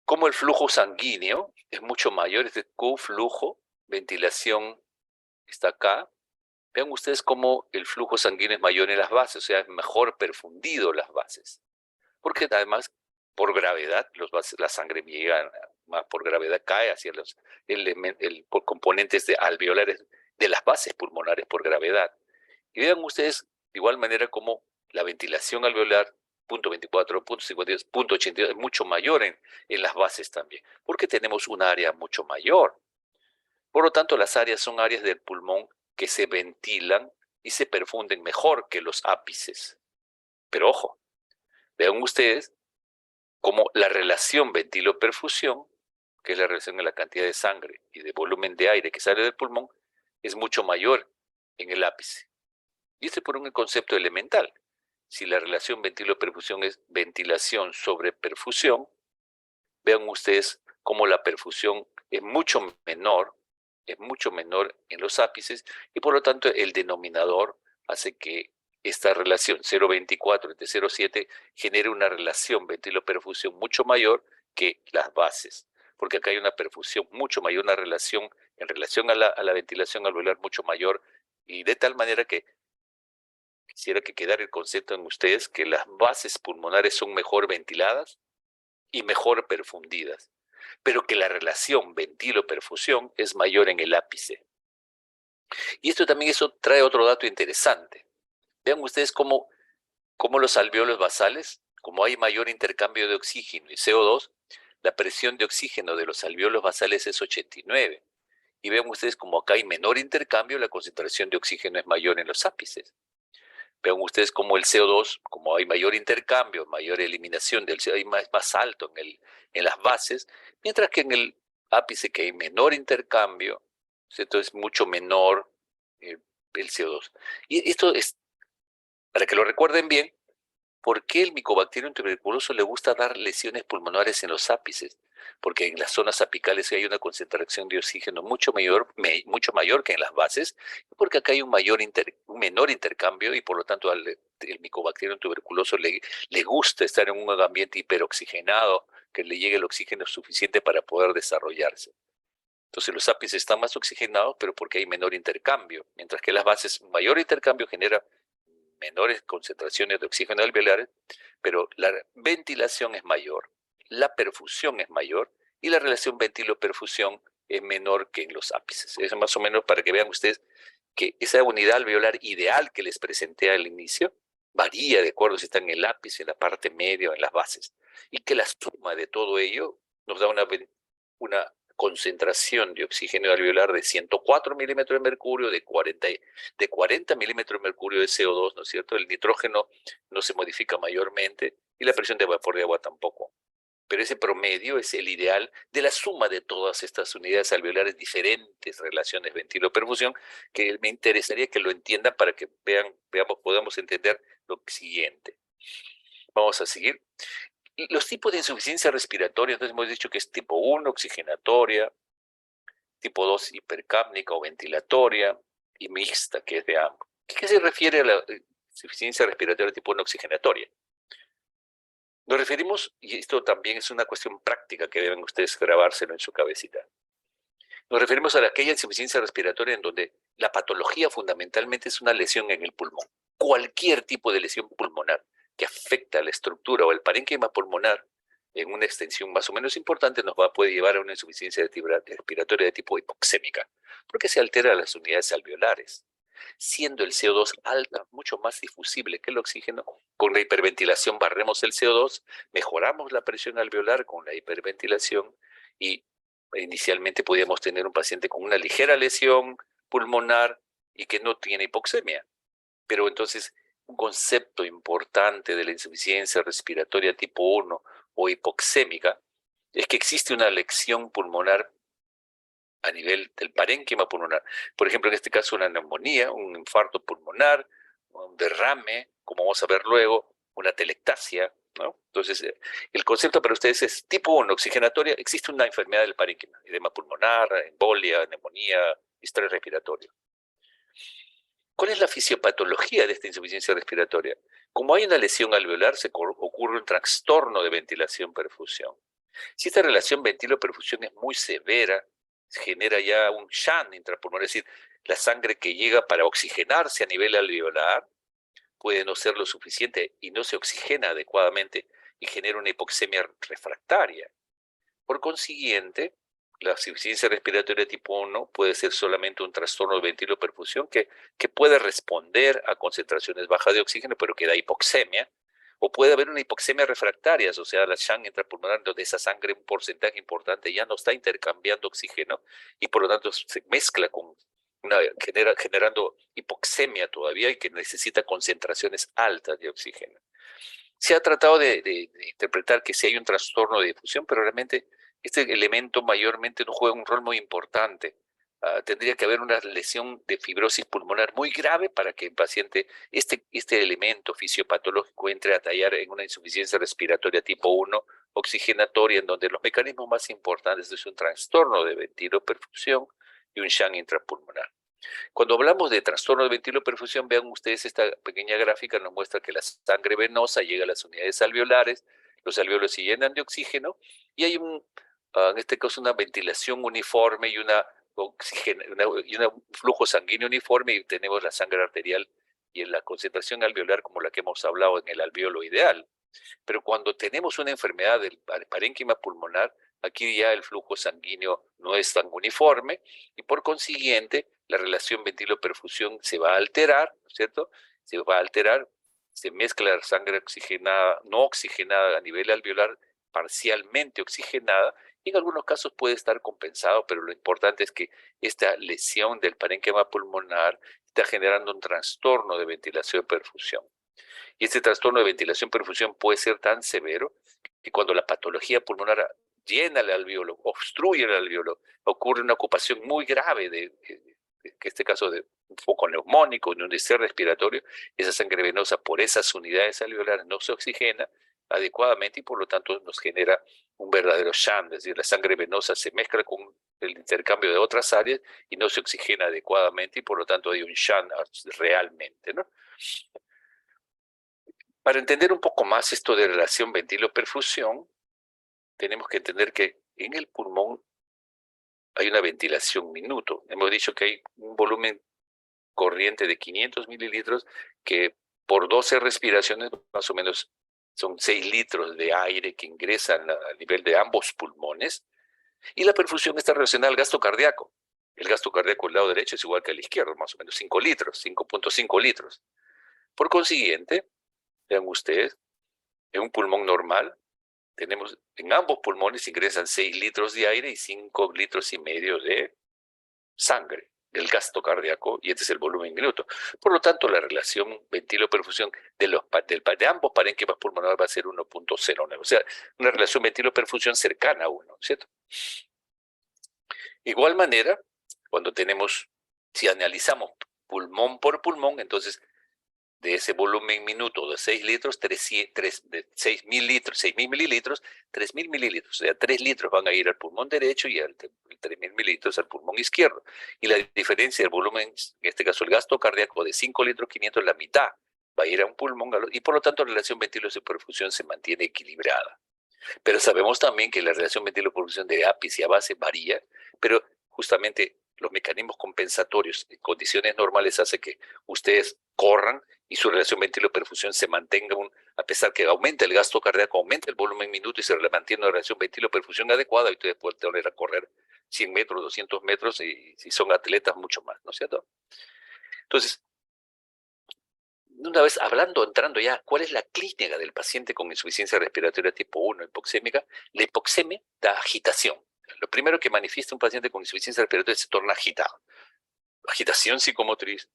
Como el flujo sanguíneo es mucho mayor, es de Q flujo, ventilación está acá. Vean ustedes cómo el flujo sanguíneo es mayor en las bases, o sea, es mejor perfundido las bases. Porque además, por gravedad, la sangre llega más por gravedad, cae hacia los por componentes alveolares de las bases pulmonares por gravedad. Y vean ustedes, de igual manera, como la ventilación alveolar, punto 24, punto 52, punto 82, es mucho mayor en las bases también, porque tenemos un área mucho mayor. Por lo tanto, las áreas son áreas del pulmón que se ventilan y se perfunden mejor que los ápices. Pero ojo, vean ustedes como la relación ventilo-perfusión, que es la relación de la cantidad de sangre y de volumen de aire que sale del pulmón, es mucho mayor en el ápice. Y este por un concepto elemental. Si la relación ventilo-perfusión es ventilación sobre perfusión, vean ustedes cómo la perfusión es mucho menor en los ápices y por lo tanto el denominador hace que esta relación 0,24 entre 0,7 genere una relación ventilo-perfusión mucho mayor que las bases, porque acá hay una perfusión mucho mayor, una relación en relación a la ventilación alveolar mucho mayor, y de tal manera que quisiera que quedara el concepto en ustedes que las bases pulmonares son mejor ventiladas y mejor perfundidas, pero que la relación ventilo-perfusión es mayor en el ápice. Y esto también trae otro dato interesante. Vean ustedes cómo los alvéolos basales, como hay mayor intercambio de oxígeno y CO2, la presión de oxígeno de los alvéolos basales es 89. Y vean ustedes como acá hay menor intercambio, la concentración de oxígeno es mayor en los ápices. Vean ustedes como el CO2, como hay mayor intercambio, mayor eliminación del CO2, más alto en las bases, mientras que en el ápice, que hay menor intercambio, ¿cierto? Es mucho menor el CO2. Y esto es, para que lo recuerden bien, ¿por qué el Mycobacterium tuberculoso le gusta dar lesiones pulmonares en los ápices? Porque en las zonas apicales hay una concentración de oxígeno mucho mayor que en las bases, porque acá hay un menor intercambio y por lo tanto el Mycobacterium tuberculoso le gusta estar en un ambiente hiperoxigenado, que le llegue el oxígeno suficiente para poder desarrollarse. Entonces los ápices están más oxigenados, pero porque hay menor intercambio, mientras que las bases, mayor intercambio genera menores concentraciones de oxígeno alveolares, pero la ventilación es mayor, la perfusión es mayor y la relación ventilo-perfusión es menor que en los ápices. Eso más o menos para que vean ustedes que esa unidad alveolar ideal que les presenté al inicio varía de acuerdo si está en el ápice, en la parte media o en las bases, y que la suma de todo ello nos da una concentración de oxígeno alveolar de 104 milímetros de mercurio, de 40 milímetros de mercurio de CO2, ¿no es cierto? El nitrógeno no se modifica mayormente y la presión de vapor de agua tampoco. Pero ese promedio es el ideal de la suma de todas estas unidades alveolares, diferentes relaciones ventilo-perfusión, que me interesaría que lo entiendan para que podamos entender lo siguiente. Vamos a seguir. Los tipos de insuficiencia respiratoria, entonces hemos dicho que es tipo 1, oxigenatoria, tipo 2, hipercápnica o ventilatoria, y mixta, que es de ambos. ¿Qué se refiere a la insuficiencia respiratoria tipo 1 oxigenatoria? Nos referimos, y esto también es una cuestión práctica que deben ustedes grabárselo en su cabecita, nos referimos a aquella insuficiencia respiratoria en donde la patología fundamentalmente es una lesión en el pulmón. Cualquier tipo de lesión pulmonar que afecta a la estructura o el parénquima pulmonar en una extensión más o menos importante puede llevar a una insuficiencia respiratoria de tipo hipoxémica, porque se altera las unidades alveolares. Siendo el CO2 alta, mucho más difusible que el oxígeno, con la hiperventilación barremos el CO2, mejoramos la presión alveolar con la hiperventilación y inicialmente podíamos tener un paciente con una ligera lesión pulmonar y que no tiene hipoxemia. Pero entonces, un concepto importante de la insuficiencia respiratoria tipo 1 o hipoxémica es que existe una lesión pulmonar a nivel del parénquima pulmonar. Por ejemplo, en este caso una neumonía, un infarto pulmonar, un derrame, como vamos a ver luego, una telectasia, ¿no? Entonces, el concepto para ustedes es tipo 1, oxigenatoria, existe una enfermedad del parénquima, edema pulmonar, embolia, neumonía, estrés respiratorio. ¿Cuál es la fisiopatología de esta insuficiencia respiratoria? Como hay una lesión alveolar, ocurre un trastorno de ventilación-perfusión. Si esta relación ventilo-perfusión es muy severa, genera ya un shunt intrapulmonar, es decir, la sangre que llega para oxigenarse a nivel alveolar puede no ser lo suficiente y no se oxigena adecuadamente y genera una hipoxemia refractaria. Por consiguiente, la insuficiencia respiratoria tipo 1 puede ser solamente un trastorno de ventilo-perfusión que puede responder a concentraciones bajas de oxígeno, pero que da hipoxemia, o puede haber una hipoxemia refractaria, o sea, la shunt intrapulmonar, donde esa sangre, un porcentaje importante, ya no está intercambiando oxígeno y por lo tanto se mezcla con generando hipoxemia todavía y que necesita concentraciones altas de oxígeno. Se ha tratado de interpretar que sí hay un trastorno de difusión, pero realmente este elemento mayormente no juega un rol muy importante. Tendría que haber una lesión de fibrosis pulmonar muy grave para que el paciente, este elemento fisiopatológico entre a tallar en una insuficiencia respiratoria tipo 1, oxigenatoria, en donde los mecanismos más importantes es un trastorno de ventiloperfusión y un shunt intrapulmonar. Cuando hablamos de trastorno de ventiloperfusión, vean ustedes esta pequeña gráfica, nos muestra que la sangre venosa llega a las unidades alveolares, los alveolos se llenan de oxígeno y hay en este caso una ventilación uniforme y un flujo sanguíneo uniforme, y tenemos la sangre arterial y en la concentración alveolar como la que hemos hablado en el alveolo ideal. Pero cuando tenemos una enfermedad del parénquima pulmonar, aquí ya el flujo sanguíneo no es tan uniforme y por consiguiente la relación ventilo-perfusión se va a alterar, ¿no es cierto? Se va a alterar, se mezcla la sangre oxigenada, no oxigenada a nivel alveolar, parcialmente oxigenada, y en algunos casos puede estar compensado, pero lo importante es que esta lesión del parénquima pulmonar está generando un trastorno de ventilación-perfusión. Y este trastorno de ventilación-perfusión puede ser tan severo que cuando la patología pulmonar llena el alveolo, obstruye el alveolo, ocurre una ocupación muy grave en este caso de un foco neumónico, de un distrés respiratorio, esa sangre venosa por esas unidades alveolares no se oxigena adecuadamente y por lo tanto nos genera un verdadero shunt, es decir, la sangre venosa se mezcla con el intercambio de otras áreas y no se oxigena adecuadamente y por lo tanto hay un shunt realmente, ¿no? Para entender un poco más esto de relación ventilo-perfusión, tenemos que entender que en el pulmón hay una ventilación minuto. Hemos dicho que hay un volumen corriente de 500 mililitros que por 12 respiraciones más o menos son 6 litros de aire que ingresan a nivel de ambos pulmones, y la perfusión está relacionada al gasto cardíaco. El gasto cardíaco del lado derecho es igual que al izquierdo, más o menos 5 litros, 5.5 litros. Por consiguiente, vean ustedes, en un pulmón normal, tenemos en ambos pulmones ingresan 6 litros de aire y 5 litros y medio de sangre, del gasto cardíaco, y este es el volumen minuto. Por lo tanto, la relación ventilo-perfusión de ambos parénquimas pulmonares va a ser 1.09, o sea, una relación ventilo-perfusión cercana a 1, ¿cierto? Igual manera, cuando si analizamos pulmón por pulmón, entonces de ese volumen minuto de 6 litros, de 6.000 litros, 6.000 mililitros, 3.000 mililitros, o sea, 3 litros van a ir al pulmón derecho y 3.000 mililitros al pulmón izquierdo. Y la diferencia del volumen, en este caso el gasto cardíaco de 5 litros 500, la mitad va a ir a un pulmón, y por lo tanto la relación ventilo-perfusión se mantiene equilibrada. Pero sabemos también que la relación ventilo-perfusión de ápice a base varía, pero justamente los mecanismos compensatorios en condiciones normales hacen que ustedes corran y su relación ventilo-perfusión se mantenga, a pesar que aumenta el gasto cardíaco, aumenta el volumen minuto y se mantiene una relación ventilo-perfusión adecuada, y ustedes pueden volver a correr 100 metros, 200 metros, y si son atletas, mucho más, ¿no es cierto? Entonces, una vez entrando ya, ¿cuál es la clínica del paciente con insuficiencia respiratoria tipo 1 hipoxémica? La hipoxemia da agitación. Lo primero que manifiesta un paciente con insuficiencia respiratoria se torna agitado. Agitación psicomotriz,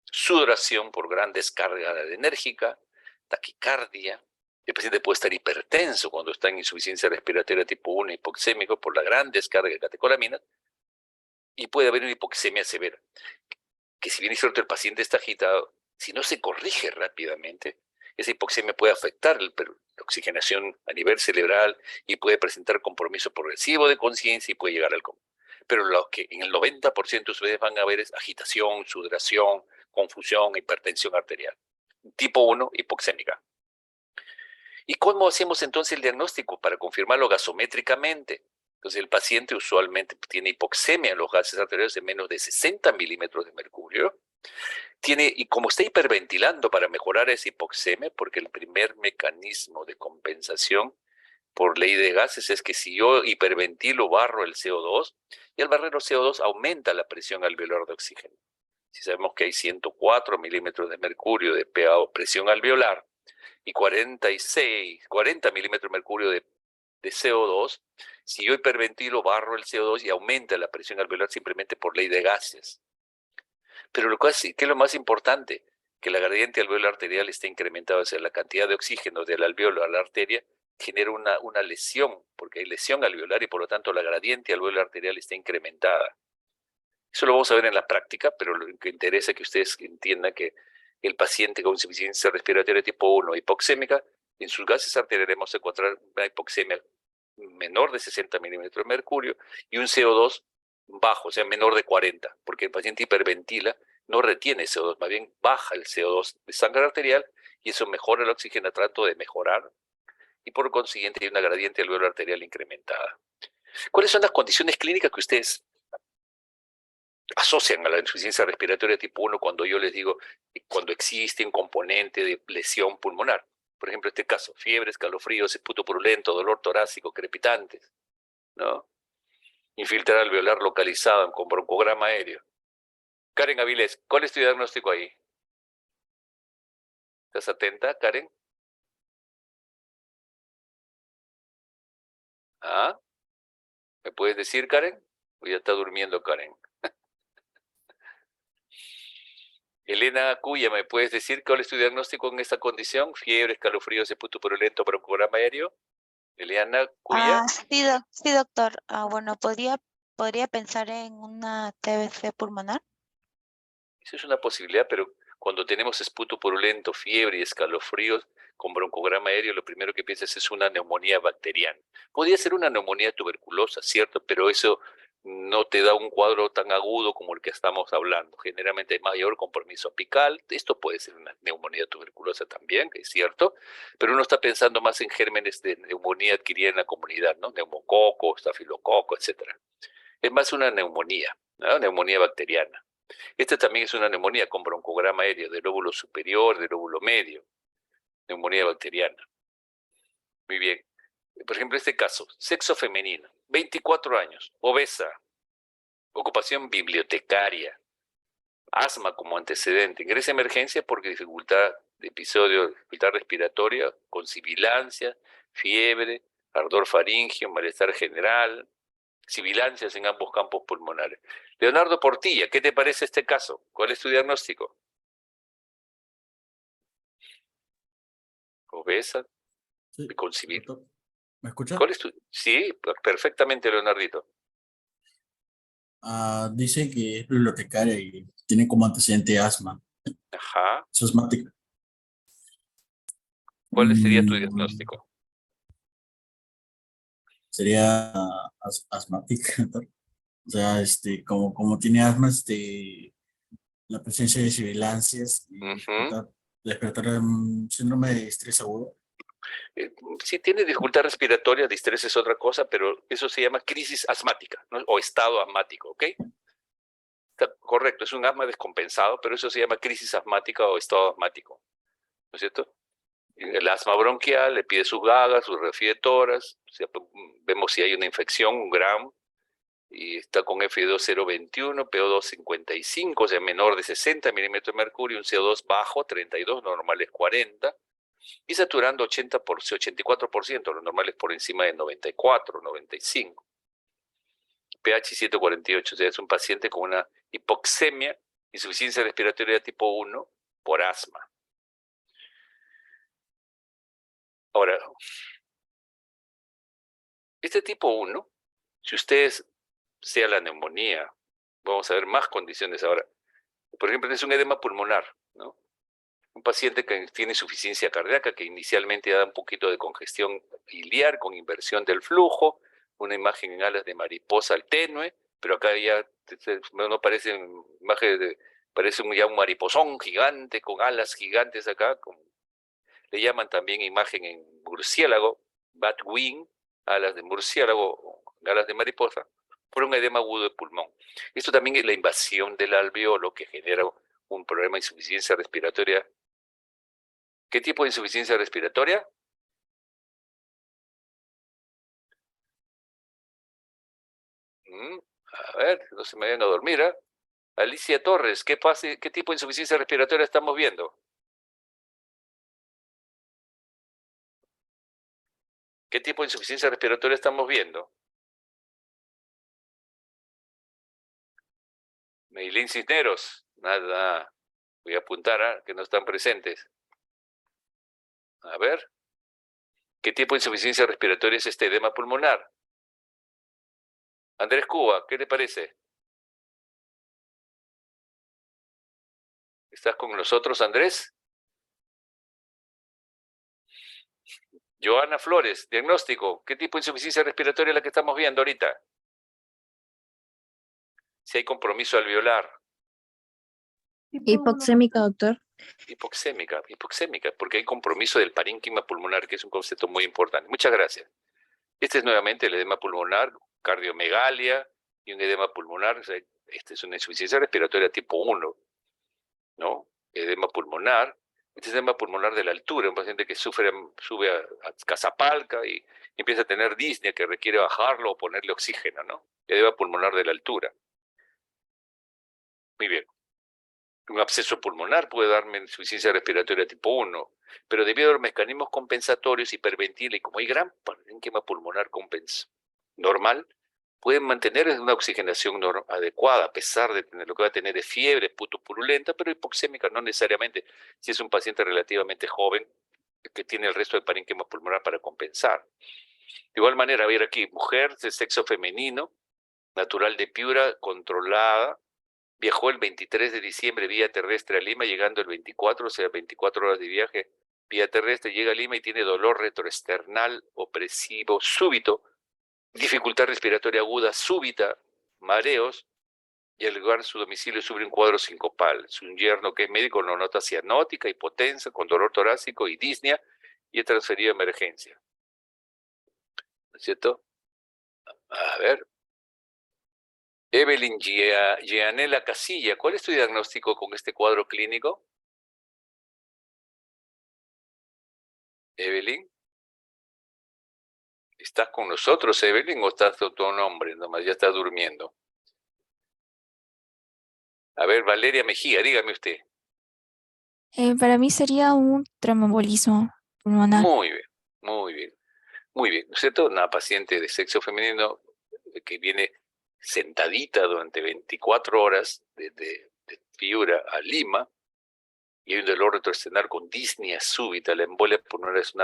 sudoración por gran descarga enérgica, taquicardia. El paciente puede estar hipertenso cuando está en insuficiencia respiratoria tipo 1 hipoxémico por la gran descarga de catecolaminas, y puede haber una hipoxemia severa, que si bien es cierto el paciente está agitado, si no se corrige rápidamente, esa hipoxemia puede afectar la oxigenación a nivel cerebral y puede presentar compromiso progresivo de conciencia y puede llegar al coma. Pero lo que en el 90% ustedes van a ver es agitación, sudoración, confusión, hipertensión arterial. Tipo 1, hipoxémica. ¿Y cómo hacemos entonces el diagnóstico para confirmarlo gasométricamente? Entonces el paciente usualmente tiene hipoxemia en los gases arteriales de menos de 60 milímetros de mercurio. Y como está hiperventilando para mejorar esa hipoxemia, porque el primer mecanismo de compensación por ley de gases es que si yo hiperventilo, barro el CO2, y al barrer el CO2 aumenta la presión alveolar de oxígeno. Si sabemos que hay 104 milímetros de mercurio de presión alveolar y 40 milímetros de mercurio de CO2, si yo hiperventilo, barro el CO2 y aumenta la presión alveolar simplemente por ley de gases. Pero ¿qué es lo más importante? que la gradiente alveolar arterial está incrementada, o sea, la cantidad de oxígeno del alveolo a la arteria genera una lesión, porque hay lesión alveolar y por lo tanto la gradiente alveolar arterial está incrementada. Eso lo vamos a ver en la práctica, pero lo que interesa es que ustedes entiendan que el paciente con insuficiencia respiratoria tipo 1 hipoxémica, en sus gases arteriales vamos a encontrar una hipoxemia menor de 60 milímetros de mercurio y un CO2 bajo, o sea, menor de 40, porque el paciente hiperventila, no retiene CO2, más bien baja el CO2 de sangre arterial y eso mejora el oxígeno, trato de mejorar, y por consiguiente hay una gradiente alveolar arterial incrementada. ¿Cuáles son las condiciones clínicas que ustedes asocian a la insuficiencia respiratoria tipo 1 cuando yo les digo, cuando existe un componente de lesión pulmonar? Por ejemplo, este caso, fiebre, escalofríos, esputo purulento, dolor torácico, crepitantes, ¿no? Infiltrar alveolar localizado con broncograma aéreo. Karen Avilés, ¿cuál es tu diagnóstico ahí? ¿Estás atenta, Karen? ¿Ah? ¿Me puedes decir, Karen? ¿O ya está durmiendo, Karen? Elena Cuya, ¿me puedes decir cuál es tu diagnóstico en esta condición? Fiebre, escalofríos, esputo purulento, broncograma aéreo. Eliana Cuya. Sí, doctor. Bueno, ¿podría pensar en una TBC pulmonar? Eso es una posibilidad, pero cuando tenemos esputo purulento, fiebre y escalofríos con broncograma aéreo, lo primero que piensas es una neumonía bacteriana. Podría ser una neumonía tuberculosa, cierto, pero eso no te da un cuadro tan agudo como el que estamos hablando. Generalmente hay mayor compromiso apical. Esto puede ser una neumonía tuberculosa también, es cierto, pero uno está pensando más en gérmenes de neumonía adquirida en la comunidad, ¿no? Neumococo, estafilococo, etcétera. Es más una neumonía, ¿no? Neumonía bacteriana. Esta también es una neumonía con broncograma aéreo del lóbulo superior, del lóbulo medio, neumonía bacteriana. Muy bien. Por ejemplo, este caso, sexo femenino, 24 años, obesa, ocupación bibliotecaria, asma como antecedente, ingresa a emergencia porque dificultad de episodio, dificultad respiratoria, con sibilancia, fiebre, ardor faríngeo, malestar general, sibilancias en ambos campos pulmonares. Leonardo Portilla, ¿qué te parece este caso? ¿Cuál es tu diagnóstico? Obesa, Sí, con sibil. doctor. ¿Me escucha? ¿Cuál es tu? Sí, perfectamente, Leonardito. Dice que es bibliotecaria y tiene como antecedente asma. Ajá. Es asmática. ¿Cuál sería tu Mm, diagnóstico? Sería asmática, doctor. O sea, como tiene asma, la presencia de sibilancias y Ujú. despertar síndrome de estrés agudo. Si tiene dificultad respiratoria, distrés es otra cosa, pero eso se llama crisis asmática, ¿no? O estado asmático, ¿ok? Está correcto, es un asma descompensado, pero eso se llama crisis asmática o estado asmático, ¿no es cierto? El asma bronquial le pide sus gagas, sus refrietoras, o sea, vemos si hay una infección, un Gram, y está con F2.021, PO2 55, o sea, menor de 60 milímetros de mercurio, un CO2 bajo, 32, normal es 40, y saturando 84%, lo normal es por encima de 94, 95. pH 748, o sea, es un paciente con una hipoxemia, insuficiencia respiratoria tipo 1 por asma. Ahora, este tipo 1, si ustedes sea la neumonía, vamos a ver más condiciones ahora. Por ejemplo, es un edema pulmonar, ¿no? Un paciente que tiene insuficiencia cardíaca, que inicialmente da un poquito de congestión iliar con inversión del flujo, una imagen en alas de mariposa al tenue, pero acá ya no parece imagen parece ya un mariposón gigante con alas gigantes acá, le llaman también imagen en murciélago, bat wing, alas de murciélago, alas de mariposa, por un edema agudo de pulmón. Esto también es la invasión del alveolo que genera un problema de insuficiencia respiratoria. ¿Qué tipo de insuficiencia respiratoria? A ver, no se me vayan a dormir, ¿eh? Alicia Torres, ¿qué tipo de insuficiencia respiratoria estamos viendo? ¿Qué tipo de insuficiencia respiratoria estamos viendo? Meilín Cisneros, nada. Voy a apuntar a que no están presentes. A ver. ¿Qué tipo de insuficiencia respiratoria es este edema pulmonar? Andrés Cuba, ¿qué le parece? ¿Estás con nosotros, Andrés? Joana Flores, diagnóstico. ¿Qué tipo de insuficiencia respiratoria es la que estamos viendo ahorita? Si hay compromiso alveolar. Hipoxémica, doctor. Hipoxémica, porque hay compromiso del parénquima pulmonar, que es un concepto muy importante. Muchas gracias. Este es nuevamente el edema pulmonar, cardiomegalia y un edema pulmonar. O sea, esta es una insuficiencia respiratoria tipo 1, ¿no? Edema pulmonar. Este es edema pulmonar de la altura, un paciente que sube a Casapalca y empieza a tener disnea que requiere bajarlo o ponerle oxígeno, ¿no? Edema pulmonar de la altura. Muy bien. Un absceso pulmonar puede darme insuficiencia respiratoria tipo 1, pero debido a los mecanismos compensatorios, hiperventila y como hay gran parénquima pulmonar normal, pueden mantener una oxigenación adecuada, a pesar de tener lo que va a tener de fiebre purulenta, pero hipoxémica no necesariamente, si es un paciente relativamente joven que tiene el resto del parénquima pulmonar para compensar. De igual manera, a ver aquí, mujer de sexo femenino, natural de Piura, controlada, viajó el 23 de diciembre vía terrestre a Lima, llegando el 24, o sea, 24 horas de viaje vía terrestre, llega a Lima y tiene dolor retroesternal opresivo súbito, dificultad respiratoria aguda súbita, mareos, y al llegar a su domicilio sufre un cuadro sincopal. Su yerno, que es médico, lo nota cianótica, hipotensa, con dolor torácico y disnea, y es transferido a emergencia. ¿No es cierto? A ver. Evelyn Gianella Casilla, ¿cuál es tu diagnóstico con este cuadro clínico? Evelyn, ¿estás con nosotros, Evelyn, o estás de tu nombre? Nomás ya estás durmiendo. A ver, Valeria Mejía, dígame usted. Para mí sería un tromboembolismo pulmonar. Muy bien, muy bien, muy bien. ¿No es cierto? Una paciente de sexo femenino que viene sentadita durante 24 horas de Piura a Lima, y hay un dolor retroesternal con disnea súbita. La embolia pulmonar es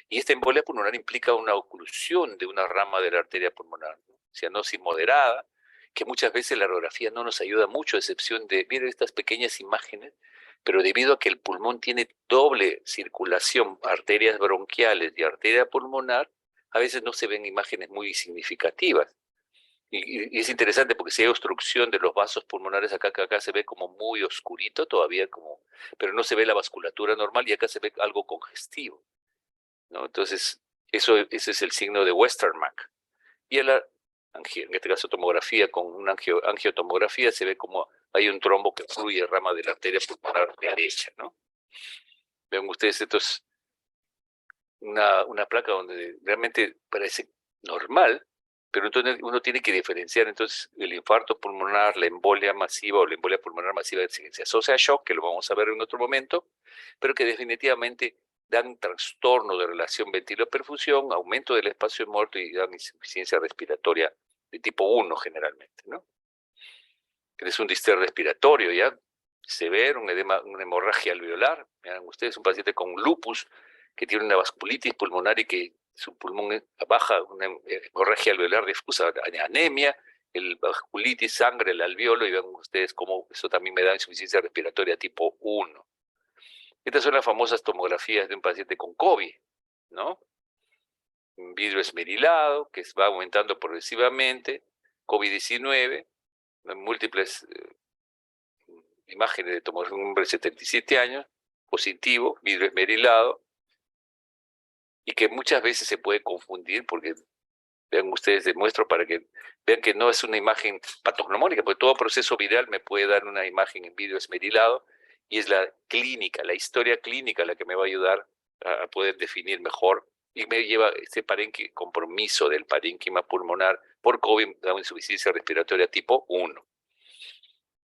y esta embolia pulmonar implica una oclusión de una rama de la arteria pulmonar, ¿no? Cianosis moderada, que muchas veces la radiografía no nos ayuda mucho, a excepción de, miren estas pequeñas imágenes, pero debido a que el pulmón tiene doble circulación, arterias bronquiales y arteria pulmonar, a veces no se ven imágenes muy significativas. Y es interesante porque si hay obstrucción de los vasos pulmonares, acá se ve como muy oscurito todavía, pero no se ve la vasculatura normal y acá se ve algo congestivo, ¿no? Entonces, ese es el signo de Westermarck. Y en este caso tomografía, con una angiotomografía se ve como hay un trombo que fluye rama de la arteria pulmonar derecha, ¿no? Ven ustedes, esto es una placa donde realmente parece normal, pero entonces uno tiene que diferenciar entonces el infarto pulmonar, la embolia masiva o la embolia pulmonar masiva que se asocia a shock, que lo vamos a ver en otro momento, pero que definitivamente dan trastorno de relación ventilo-perfusión, aumento del espacio muerto y dan insuficiencia respiratoria de tipo 1 generalmente, ¿no? Es un distrés respiratorio ya severo, una hemorragia alveolar. Vean ustedes, un paciente con lupus que tiene una vasculitis pulmonar y que su pulmón baja, una hemorragia alveolar difusa, anemia, el vasculitis, sangre, el alveolo, y vean ustedes cómo eso también me da insuficiencia respiratoria tipo 1. Estas son las famosas tomografías de un paciente con COVID, ¿no? Un vidrio esmerilado que va aumentando progresivamente, COVID-19, múltiples imágenes de tomografía, un hombre de 77 años, positivo, vidrio esmerilado, y que muchas veces se puede confundir porque, vean ustedes, demuestro para que vean que no es una imagen patognomónica, porque todo proceso viral me puede dar una imagen en vidrio esmerilado, y es la clínica, la historia clínica la que me va a ayudar a poder definir mejor, y me lleva este compromiso del parénquima pulmonar por COVID, da insuficiencia respiratoria tipo 1.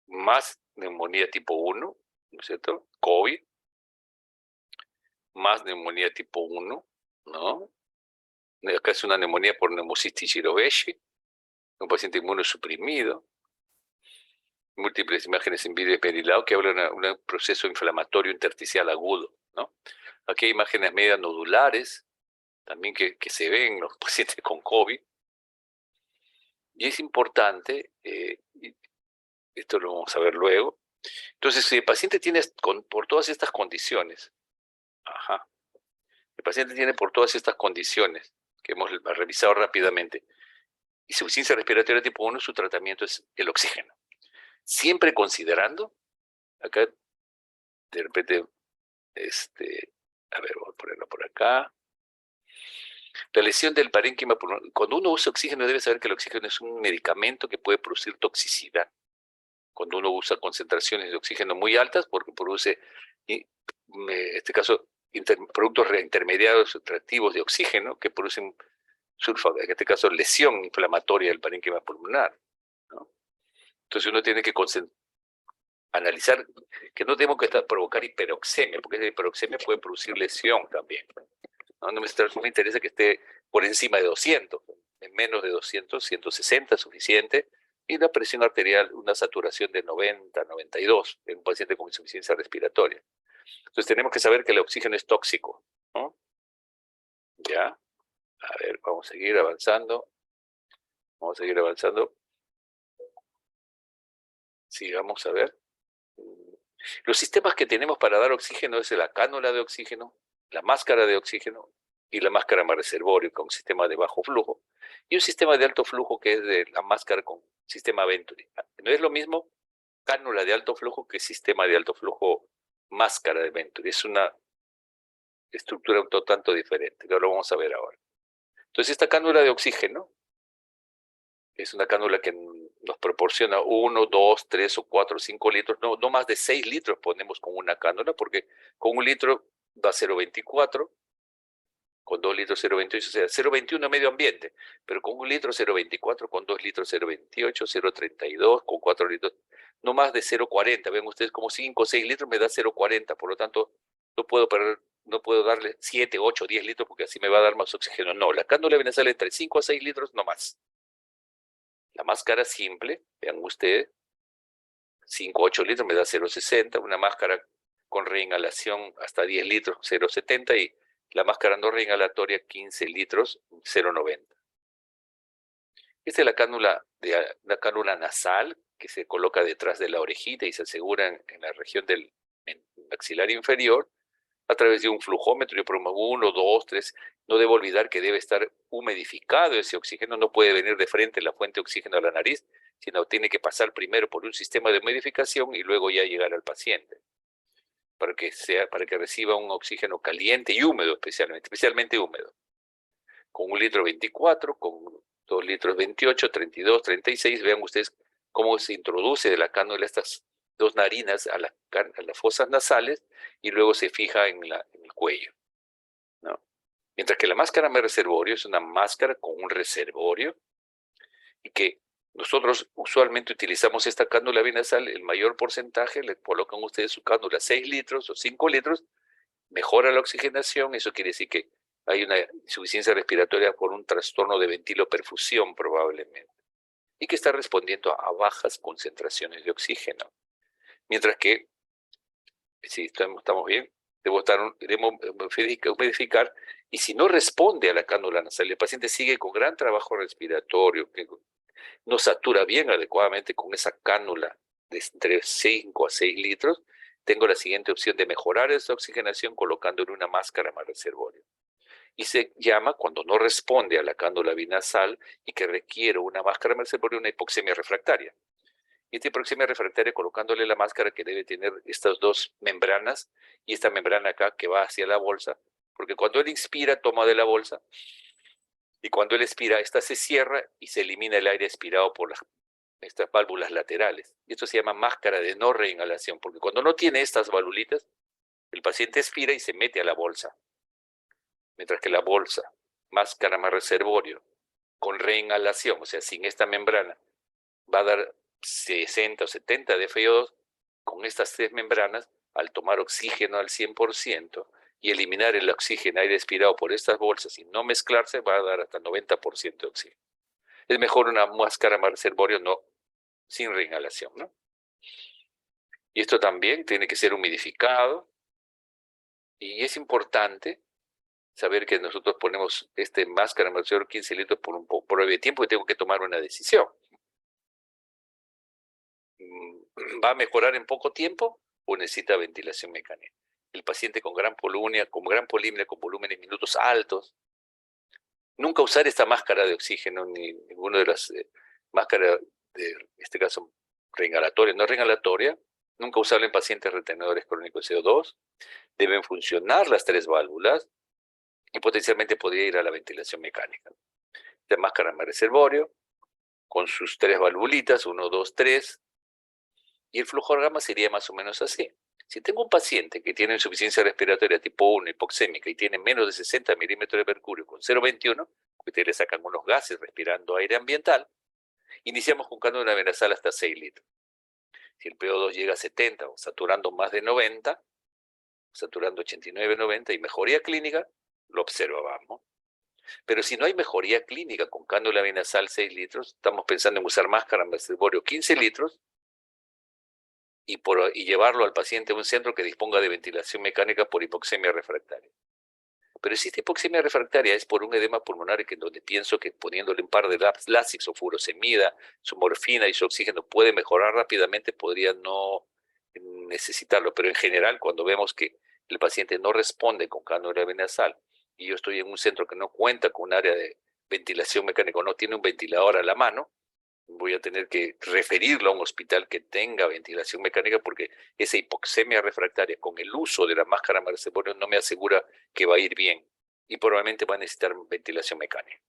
Más neumonía tipo 1, ¿no es cierto? COVID, más neumonía tipo 1, ¿no? Acá es una neumonía por neumocistis girovesci, un paciente inmunosuprimido. múltiples imágenes en vídeo esmerilado que hablan de un proceso inflamatorio intersticial agudo, ¿no? Aquí hay imágenes medias nodulares, también que se ven en los pacientes con COVID. Y es importante, y esto lo vamos a ver luego. Entonces, si el paciente tiene por todas estas condiciones, el paciente tiene por todas estas condiciones que hemos revisado rápidamente, insuficiencia respiratoria tipo 1, su tratamiento es el oxígeno. Siempre considerando, acá, de repente, a ver, voy a ponerlo por acá. La lesión del parénquima pulmonar. Cuando uno usa oxígeno, debe saber que el oxígeno es un medicamento que puede producir toxicidad. Cuando uno usa concentraciones de oxígeno muy altas, porque produce, en este caso, productos reintermediados reactivos de oxígeno que producen en este caso, lesión inflamatoria del parénquima pulmonar, ¿no? Entonces uno tiene que analizar que no tenemos que provocar hiperoxemia, porque esa hiperoxemia puede producir lesión también. No me interesa que esté por encima de 200, en menos de 200, 160 es suficiente, y la presión arterial, una saturación de 90, 92 en un paciente con insuficiencia respiratoria. Entonces tenemos que saber que el oxígeno es tóxico, ¿no? ¿Ya? A ver, vamos a seguir avanzando. Vamos a seguir avanzando. Sigamos a ver. Los sistemas que tenemos para dar oxígeno es la cánula de oxígeno, la máscara de oxígeno y la máscara más reservorio con sistema de bajo flujo. Y un sistema de alto flujo que es de la máscara con sistema Venturi. No es lo mismo cánula de alto flujo que sistema de alto flujo máscara de Venturi. Es una estructura un tanto diferente, que lo vamos a ver ahora. Entonces esta cánula de oxígeno es una cánula que nos proporciona 1, 2, 3 o 4, 5 litros, no más de 6 litros ponemos con una cánula, porque con 1 litro da 0,24, con 2 litros 0,28, o sea, 0,21 medio ambiente, pero con 1 litro 0,24, con 2 litros 0,28, 0,32, con 4 litros, no más de 0,40. Ven ustedes como 5 o 6 litros me da 0,40, por lo tanto no puedo darle 7, 8, 10 litros porque así me va a dar más oxígeno. No, la cánula venezal entre 5 a 6 litros no más. La máscara simple, vean ustedes, 5 a 8 litros me da 0,60, una máscara con reinhalación hasta 10 litros, 0,70, y la máscara no reinhalatoria 15 litros, 0,90. Esta es la cánula nasal que se coloca detrás de la orejita y se asegura en la región del maxilar inferior a través de un flujómetro. Yo pongo 1, 2, 3. No debo olvidar que debe estar humidificado ese oxígeno. No puede venir de frente la fuente de oxígeno a la nariz, sino tiene que pasar primero por un sistema de humidificación y luego ya llegar al paciente, para que reciba un oxígeno caliente y húmedo, especialmente húmedo. Con 1 litro 24, con 2 litros 28, 32, 36, vean ustedes cómo se introduce de la cánula estas dos narinas a las fosas nasales y luego se fija en el cuello, ¿no? Mientras que la máscara de reservorio es una máscara con un reservorio y que nosotros usualmente utilizamos esta cánula binasal, el mayor porcentaje, le colocan ustedes su cánula 6 litros o 5 litros, mejora la oxigenación, eso quiere decir que hay una insuficiencia respiratoria por un trastorno de ventiloperfusión probablemente, y que está respondiendo a bajas concentraciones de oxígeno. Mientras que, si estamos bien, debemos humidificar, y si no responde a la cánula nasal, el paciente sigue con gran trabajo respiratorio, que no satura bien adecuadamente con esa cánula de entre 5 a 6 litros, tengo la siguiente opción de mejorar esa oxigenación colocándole una máscara más reservorio. Y se llama, cuando no responde a la cánula binasal y que requiere una máscara más reservoria, una hipoxemia refractaria. Y esta hipoxemia refractaria colocándole la máscara que debe tener estas dos membranas y esta membrana acá que va hacia la bolsa, porque cuando él inspira toma de la bolsa y cuando él expira esta se cierra y se elimina el aire expirado por estas válvulas laterales. Y esto se llama máscara de no reinhalación, porque cuando no tiene estas valvulitas, el paciente expira y se mete a la bolsa. Mientras que la bolsa, máscara más reservorio, con reinhalación, o sea, sin esta membrana, va a dar 60 o 70 de FiO2, con estas 3 membranas, al tomar oxígeno al 100% y eliminar el oxígeno aire expirado por estas bolsas y no mezclarse, va a dar hasta 90% de oxígeno. Es mejor una máscara más reservorio, no, sin reinhalación, ¿no? Y esto también tiene que ser humidificado. Y es importante saber que nosotros ponemos máscara amortiguador 15 litros por un breve tiempo y tengo que tomar una decisión. ¿Va a mejorar en poco tiempo o necesita ventilación mecánica? El paciente con gran polimia, con volúmenes minutos altos. Nunca usar esta máscara de oxígeno ni ninguna de las máscaras, en este caso reinhalatoria, no reinhalatoria, nunca usarla en pacientes retenedores crónicos de CO2. Deben funcionar las 3 válvulas y potencialmente podría ir a la ventilación mecánica. La máscara de reservorio, con sus 3 valvulitas, 1, 2, 3, y el flujo gamma sería más o menos así. Si tengo un paciente que tiene insuficiencia respiratoria tipo 1, hipoxémica, y tiene menos de 60 milímetros de mercurio con 0,21, ustedes le sacan unos gases respirando aire ambiental, iniciamos con cánula venasal hasta 6 litros. Si el PO2 llega a 70 o saturando más de 90, saturando 89, 90 y mejoría clínica, lo observamos. Pero si no hay mejoría clínica con cánula venasal 6 litros, estamos pensando en usar máscara en reservorio 15 litros y llevarlo al paciente a un centro que disponga de ventilación mecánica por hipoxemia refractaria. Pero si esta hipoxemia refractaria es por un edema pulmonar, que donde pienso que poniéndole un par de Lasix o furosemida, su morfina y su oxígeno puede mejorar rápidamente, podría no necesitarlo. Pero en general, cuando vemos que el paciente no responde con cánula venasal y yo estoy en un centro que no cuenta con un área de ventilación mecánica, no tiene un ventilador a la mano, voy a tener que referirlo a un hospital que tenga ventilación mecánica, porque esa hipoxemia refractaria con el uso de la máscara reservorio no me asegura que va a ir bien y probablemente va a necesitar ventilación mecánica.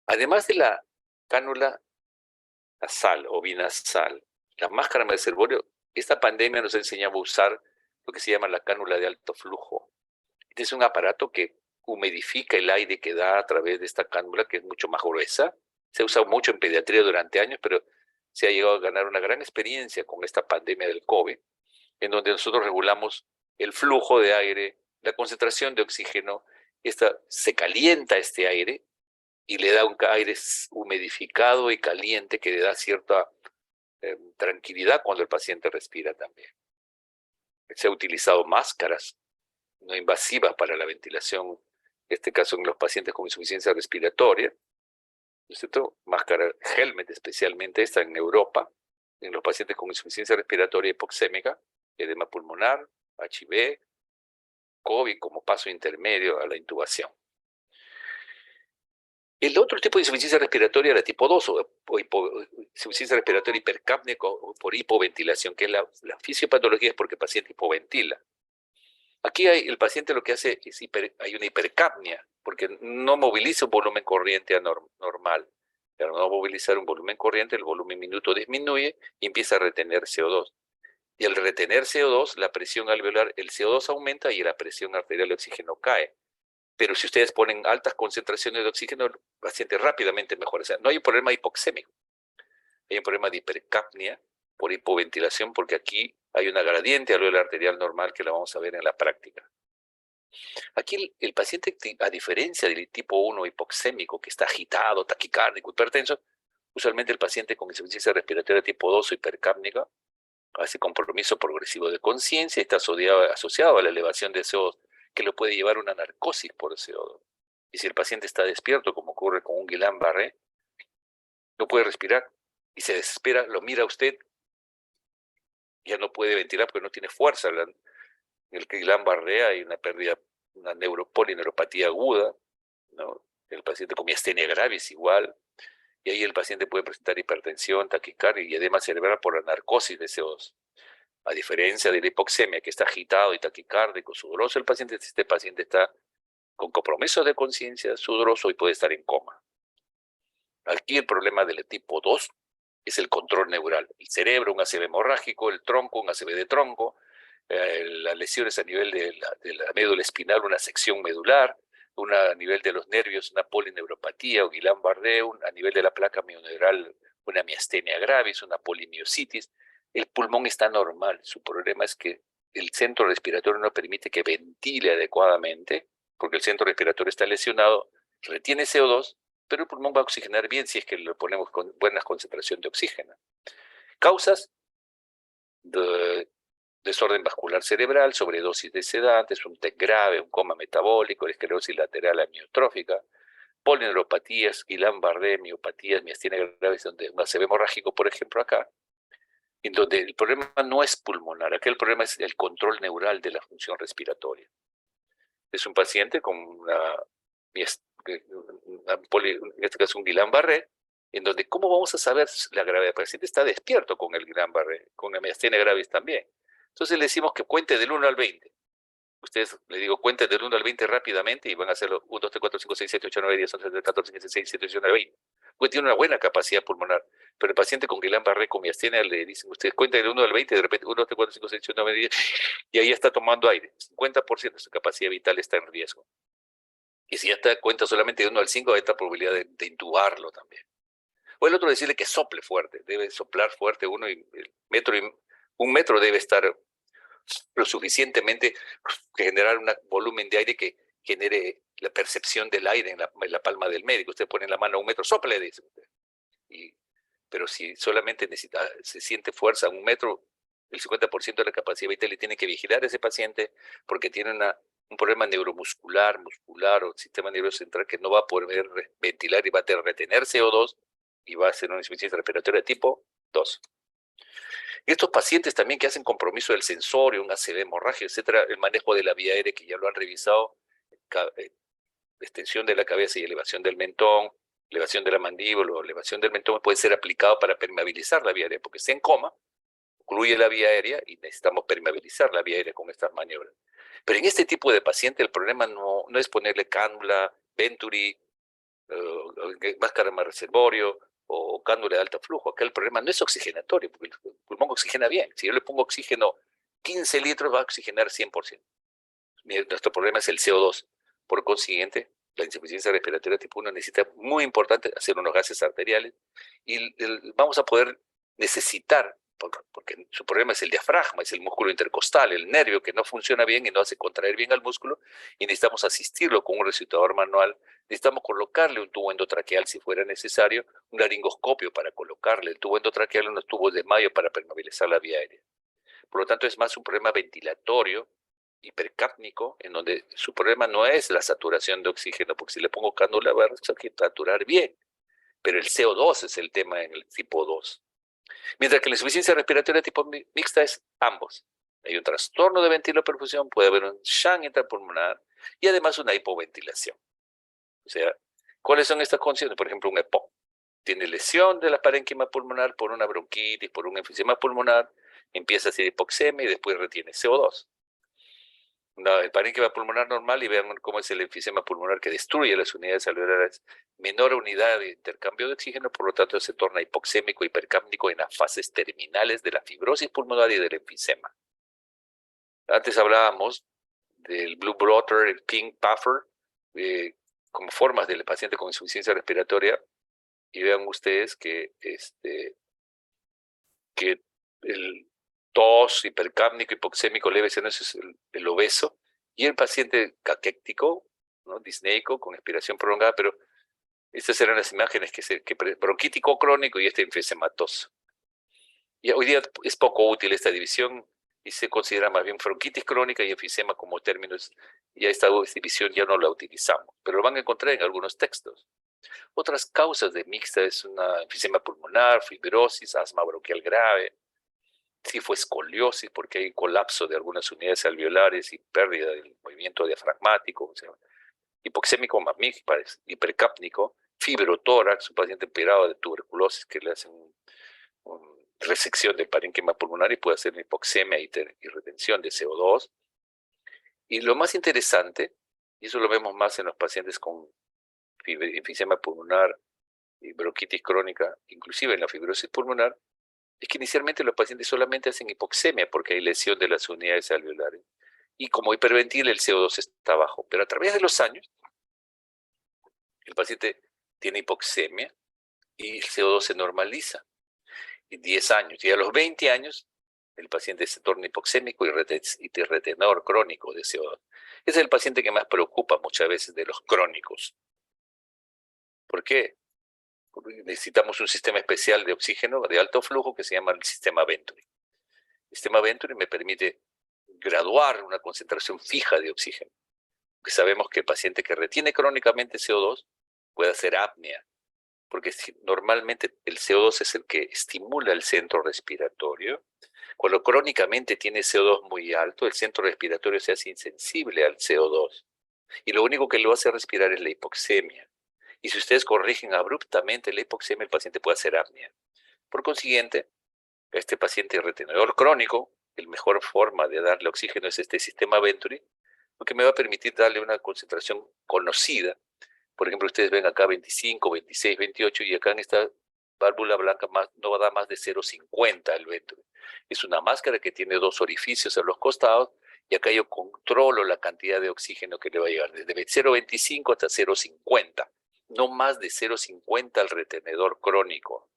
Además de la cánula nasal o binasal, la máscara reservorio, esta pandemia nos ha enseñado a usar lo que se llama la cánula de alto flujo. Este es un aparato que humidifica el aire que da a través de esta cánula, que es mucho más gruesa. Se ha usado mucho en pediatría durante años, pero se ha llegado a ganar una gran experiencia con esta pandemia del COVID, en donde nosotros regulamos el flujo de aire, la concentración de oxígeno, se calienta este aire y le da un aire humidificado y caliente que le da cierta tranquilidad cuando el paciente respira también. Se ha utilizado máscaras no invasivas para la ventilación, en este caso en los pacientes con insuficiencia respiratoria, ¿no es cierto? Máscara helmet, especialmente esta en Europa, en los pacientes con insuficiencia respiratoria hipoxémica, edema pulmonar, HIV, COVID como paso intermedio a la intubación. El otro tipo de insuficiencia respiratoria era tipo 2, insuficiencia respiratoria hipercápnica por hipoventilación, que es la fisiopatología, es porque el paciente hipoventila. Aquí el paciente lo que hace es hay una hipercapnia, porque no moviliza un volumen corriente normal. Al no movilizar un volumen corriente, el volumen minuto disminuye y empieza a retener CO2. Y al retener CO2, la presión alveolar, el CO2 aumenta y la presión arterial de oxígeno cae. Pero si ustedes ponen altas concentraciones de oxígeno, el paciente rápidamente mejora. O sea, no hay un problema hipoxémico, hay un problema de hipercapnia por hipoventilación, porque aquí hay una gradiente alveolar arterial normal que la vamos a ver en la práctica. Aquí el paciente, a diferencia del tipo 1 hipoxémico, que está agitado, taquicárdico, hipertenso, usualmente el paciente con insuficiencia respiratoria tipo 2 o hipercápnica hace compromiso progresivo de conciencia y está asociado a la elevación de CO2, que lo puede llevar a una narcosis por CO2. Y si el paciente está despierto, como ocurre con un Guillain-Barré, no puede respirar y se desespera, lo mira a usted, ya no puede ventilar porque no tiene fuerza. En el Guillain-Barré hay una pérdida, una polineuropatía aguda, ¿no? El paciente con miastenia gravis igual, y ahí el paciente puede presentar hipertensión, taquicardia y edema cerebral por la narcosis de CO2. A diferencia de la hipoxemia, que está agitado y taquicárdico, sudoroso, este paciente está con compromiso de conciencia, sudoroso y puede estar en coma. Aquí el problema del tipo 2 es el control neural. El cerebro, un ACV hemorrágico, el tronco, un ACV de tronco, las lesiones a nivel de la médula espinal, una sección medular, a nivel de los nervios, una polineuropatía o Guillain-Barré, a nivel de la placa mioneural, una miastenia gravis, una polimiositis. El pulmón está normal. Su problema es que el centro respiratorio no permite que ventile adecuadamente, porque el centro respiratorio está lesionado, retiene CO2, pero el pulmón va a oxigenar bien si es que le ponemos con buena concentración de oxígeno. Causas: desorden vascular cerebral, sobredosis de sedantes, un TEC grave, un coma metabólico, esclerosis lateral amiotrófica, polineuropatías, Guillain-Barré, miopatías, miastenia gravis, donde un ACV hemorrágico, por ejemplo, acá, en donde el problema no es pulmonar, acá el problema es el control neural de la función respiratoria. Es un paciente con en este caso un Guillain-Barré, en donde ¿cómo vamos a saber la gravedad? El paciente está despierto con el Guillain-Barré, con la miastenia gravis también. Entonces le decimos que cuente del 1 al 20. Ustedes, le digo, cuenten del 1 al 20 rápidamente y van a hacerlo 1, 2, 3, 4, 5, 6, 7, 8, 9, 10, 11, 12, 14, 15, 16, 17, 18, 19, 20. Porque tiene una buena capacidad pulmonar. Pero el paciente con Guillain-Barré, con miastenia, le dicen, ustedes cuenten del 1 al 20 y de repente 1, 2, 3, 4, 5, 6, 7, 8, 9, 10, y ahí está tomando aire. 50% de su capacidad vital está en riesgo. Y si ya está cuenta solamente de 1 al 5, hay esta probabilidad de intubarlo también. O el otro decirle que sople fuerte, debe soplar fuerte un metro debe estar lo suficientemente generar un volumen de aire que genere la percepción del aire en la palma del médico. Usted pone la mano a 1 metro, sople, dice usted. Pero si solamente se siente fuerza a 1 metro, el 50% de la capacidad vital, le tiene que vigilar a ese paciente porque tiene un problema neuromuscular, muscular o sistema nervioso central que no va a poder ventilar y va a retener CO2 y va a hacer una insuficiencia respiratoria tipo 2. Estos pacientes también que hacen compromiso del sensorio, un ACV hemorragia, etcétera, el manejo de la vía aérea que ya lo han revisado, extensión de la cabeza y elevación del mentón, elevación de la mandíbula o elevación del mentón puede ser aplicado para permeabilizar la vía aérea, porque está en coma, ocluye la vía aérea y necesitamos permeabilizar la vía aérea con estas maniobras. Pero en este tipo de paciente el problema no es ponerle cánula, Venturi, máscara de reservorio o cánula de alto flujo. Acá el problema no es oxigenatorio, porque el pulmón oxigena bien. Si yo le pongo oxígeno 15 litros, va a oxigenar 100%. Nuestro problema es el CO2. Por consiguiente, la insuficiencia respiratoria tipo 1 necesita, muy importante, hacer unos gases arteriales y vamos a poder necesitar, porque su problema es el diafragma, es el músculo intercostal, el nervio que no funciona bien y no hace contraer bien al músculo, y necesitamos asistirlo con un resucitador manual, necesitamos colocarle un tubo endotraqueal si fuera necesario, un laringoscopio para colocarle el tubo endotraqueal, unos tubos de mayo para permeabilizar la vía aérea. Por lo tanto, es más un problema ventilatorio, hipercápnico, en donde su problema no es la saturación de oxígeno, porque si le pongo cánula va a saturar bien, pero el CO2 es el tema en el tipo 2. Mientras que la insuficiencia respiratoria tipo mixta es ambos. Hay un trastorno de ventiloperfusión, puede haber un shunt intrapulmonar y además una hipoventilación. O sea, ¿cuáles son estas condiciones? Por ejemplo, un EPOC. Tiene lesión de la parénquima pulmonar por una bronquitis, por un enfisema pulmonar, empieza a hacer hipoxemia y después retiene CO2. El parénquima pulmonar normal, y vean cómo es el enfisema pulmonar que destruye las unidades alveolares, menor unidad de intercambio de oxígeno, por lo tanto se torna hipoxémico, hipercápnico en las fases terminales de la fibrosis pulmonar y del enfisema. Antes hablábamos del blue blotter, el pink puffer, como formas del paciente con insuficiencia respiratoria, y vean ustedes que el tos, hipercápnico, hipoxémico leve, ese es el obeso, y el paciente caquéctico, ¿no? Disneico, con expiración prolongada, pero estas eran las imágenes que bronquítico crónico y enfisematoso. Y hoy día es poco útil esta división y se considera más bien bronquitis crónica y enfisema como términos, y esta división ya no la utilizamos, pero lo van a encontrar en algunos textos. Otras causas de mixta es una enfisema pulmonar, fibrosis, asma bronquial grave, si fue escoliosis porque hay colapso de algunas unidades alveolares y pérdida del movimiento diafragmático, o sea, hipoxémico mamífero, hipercápnico, fibrotórax, un paciente operado de tuberculosis que le hacen resección del parénquima pulmonar y puede hacer una hipoxemia y retención de CO2. Y lo más interesante, y eso lo vemos más en los pacientes con enfisema pulmonar y bronquitis crónica, inclusive en la fibrosis pulmonar, es que inicialmente los pacientes solamente hacen hipoxemia porque hay lesión de las unidades alveolares. Y como hiperventila, el CO2 está bajo. Pero a través de los años, el paciente tiene hipoxemia y el CO2 se normaliza. Y 10 años. Y a los 20 años, el paciente se torna hipoxémico y retenedor crónico de CO2. Ese es el paciente que más preocupa muchas veces de los crónicos. ¿Por qué? necesitamos un sistema especial de oxígeno de alto flujo que se llama el sistema Venturi. El sistema Venturi me permite graduar una concentración fija de oxígeno. Porque sabemos que el paciente que retiene crónicamente CO2 puede hacer apnea, porque normalmente el CO2 es el que estimula el centro respiratorio. Cuando crónicamente tiene CO2 muy alto, el centro respiratorio se hace insensible al CO2 y lo único que lo hace respirar es la hipoxemia. Y si ustedes corrigen abruptamente la hipoxemia, el paciente puede hacer apnea. Por consiguiente, este paciente retenedor crónico, la mejor forma de darle oxígeno es este sistema Venturi, lo que me va a permitir darle una concentración conocida. Por ejemplo, ustedes ven acá 25, 26, 28 y acá en esta válvula blanca no va a dar más de 0,50 el Venturi. Es una máscara que tiene 2 orificios a los costados y acá yo controlo la cantidad de oxígeno que le va a llegar desde 0,25 hasta 0,50. No más de 0,50 al retenedor crónico.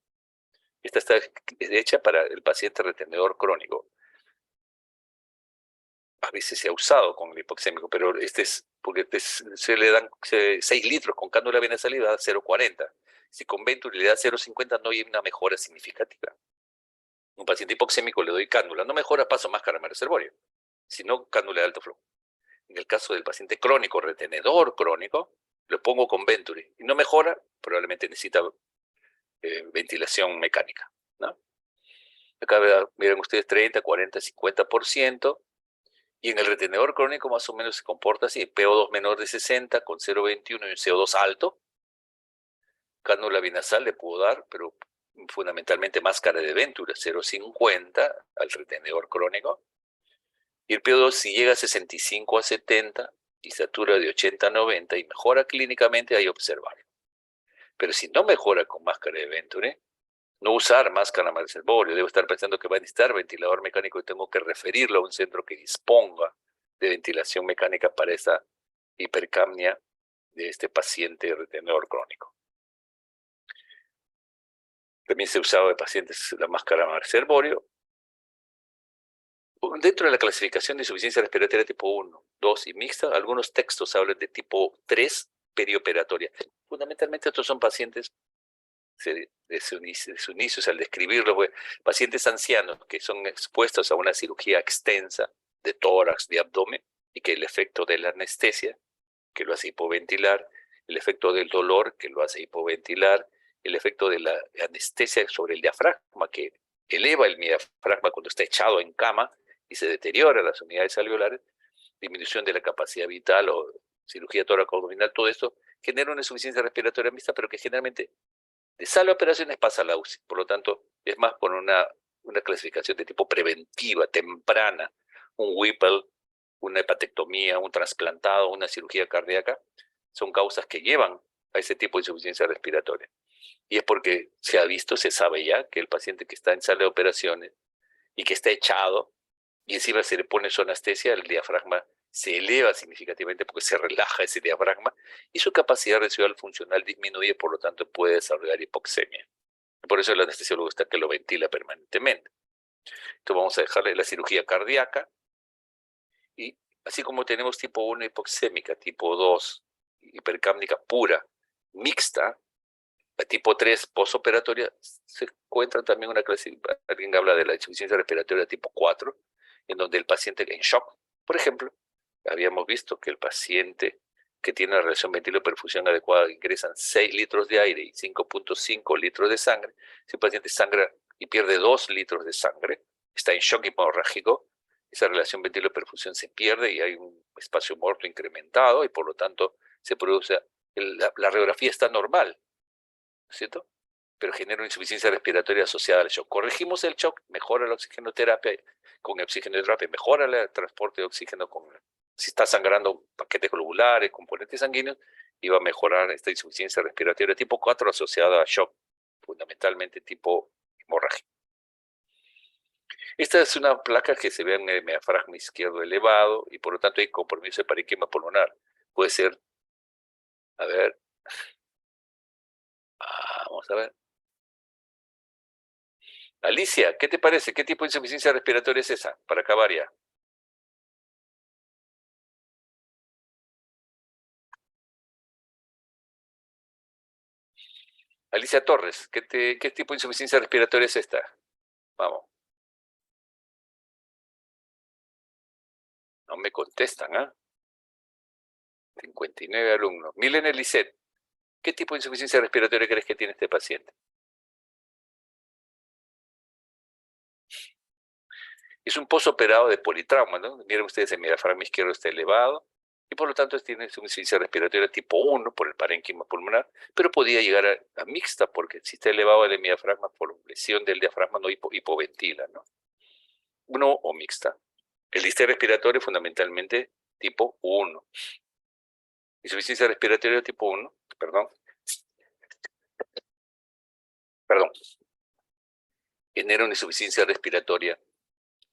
Esta está hecha para el paciente retenedor crónico. A veces se ha usado con el hipoxémico, pero este es porque se le dan 6 litros con cánula vena salida, da 0,40. Si con Venturi le da 0,50 no hay una mejora significativa. Un paciente hipoxémico le doy cánula, no mejora, paso máscara reservorio, sino cánula de alto flujo. En el caso del paciente crónico, retenedor crónico, lo pongo con Venturi y no mejora, probablemente necesita ventilación mecánica, ¿no? Acá miren ustedes 30, 40, 50%. Y en el retenedor crónico más o menos se comporta así, PO2 menor de 60 con 0,21 y un CO2 alto. Cánula binasal le puedo dar, pero fundamentalmente máscara de Venturi, 0,50 al retenedor crónico. Y el PO2 si llega a 65 a 70 y satura de 80 a 90 y mejora clínicamente, hay observar. Pero si no mejora con máscara de Venturi, no usar máscara reservorio, debo estar pensando que va a necesitar ventilador mecánico y tengo que referirlo a un centro que disponga de ventilación mecánica para esa hipercapnia de este paciente retenedor crónico. También se usaba de pacientes la máscara reservorio. Dentro de la clasificación de insuficiencia respiratoria tipo 1, 2 y mixta, algunos textos hablan de tipo 3 perioperatoria. Fundamentalmente estos son pacientes de sus inicios al describirlo, pues, pacientes ancianos que son expuestos a una cirugía extensa de tórax, de abdomen, y que el efecto de la anestesia, que lo hace hipoventilar, el efecto del dolor, que lo hace hipoventilar, el efecto de la anestesia sobre el diafragma, que eleva el diafragma cuando está echado en cama y se deteriora las unidades alveolares, disminución de la capacidad vital o cirugía tóraco-abdominal, todo esto genera una insuficiencia respiratoria mixta, pero que generalmente de sala de operaciones pasa a la UCI. Por lo tanto, es más por una clasificación de tipo preventiva, temprana, un Whipple, una hepatectomía, un trasplantado, una cirugía cardíaca, son causas que llevan a ese tipo de insuficiencia respiratoria. Y es porque se ha visto, se sabe ya, que el paciente que está en sala de operaciones y que está echado, y encima se le pone su anestesia, el diafragma se eleva significativamente porque se relaja ese diafragma y su capacidad residual funcional disminuye, por lo tanto puede desarrollar hipoxemia. Por eso el anestesiólogo está que lo ventila permanentemente. Entonces vamos a dejarle la cirugía cardíaca y así como tenemos tipo 1 hipoxémica, tipo 2 hipercápnica pura, mixta, la tipo 3 postoperatoria, se encuentra también una clase, alguien habla de la insuficiencia respiratoria tipo 4, en donde el paciente en shock, por ejemplo, habíamos visto que el paciente que tiene una relación ventilo-perfusión adecuada ingresan 6 litros de aire y 5.5 litros de sangre. Si el paciente sangra y pierde 2 litros de sangre, está en shock hemorrágico, esa relación ventilo-perfusión se pierde y hay un espacio muerto incrementado y por lo tanto se produce, la radiografía está normal, ¿cierto? Pero genera una insuficiencia respiratoria asociada al shock. Corregimos el shock, mejora la oxigenoterapia con oxigenoterapia, mejora el transporte de oxígeno si está sangrando paquetes globulares, componentes sanguíneos, y va a mejorar esta insuficiencia respiratoria tipo 4 asociada a shock, fundamentalmente tipo hemorrágico. Esta es una placa que se ve en el diafragma izquierdo elevado y por lo tanto hay compromiso de parenquima pulmonar. Puede ser, a ver, vamos a ver. Alicia, ¿qué te parece? ¿Qué tipo de insuficiencia respiratoria es esa? Para acabar ya. Alicia Torres, ¿qué tipo de insuficiencia respiratoria es esta? Vamos. No me contestan, ¿ah? 59 alumnos. Milena Lisset, ¿qué tipo de insuficiencia respiratoria crees que tiene este paciente? Es un postoperado de politrauma, ¿no? Miren ustedes, el diafragma izquierdo está elevado y por lo tanto tiene insuficiencia respiratoria tipo 1 por el parénquima pulmonar, pero podía llegar a mixta porque si está elevado el diafragma por lesión del diafragma no hipoventila, ¿no? 1 o mixta. El distrés respiratorio fundamentalmente tipo 1. Insuficiencia respiratoria tipo 1, perdón, genera una insuficiencia respiratoria.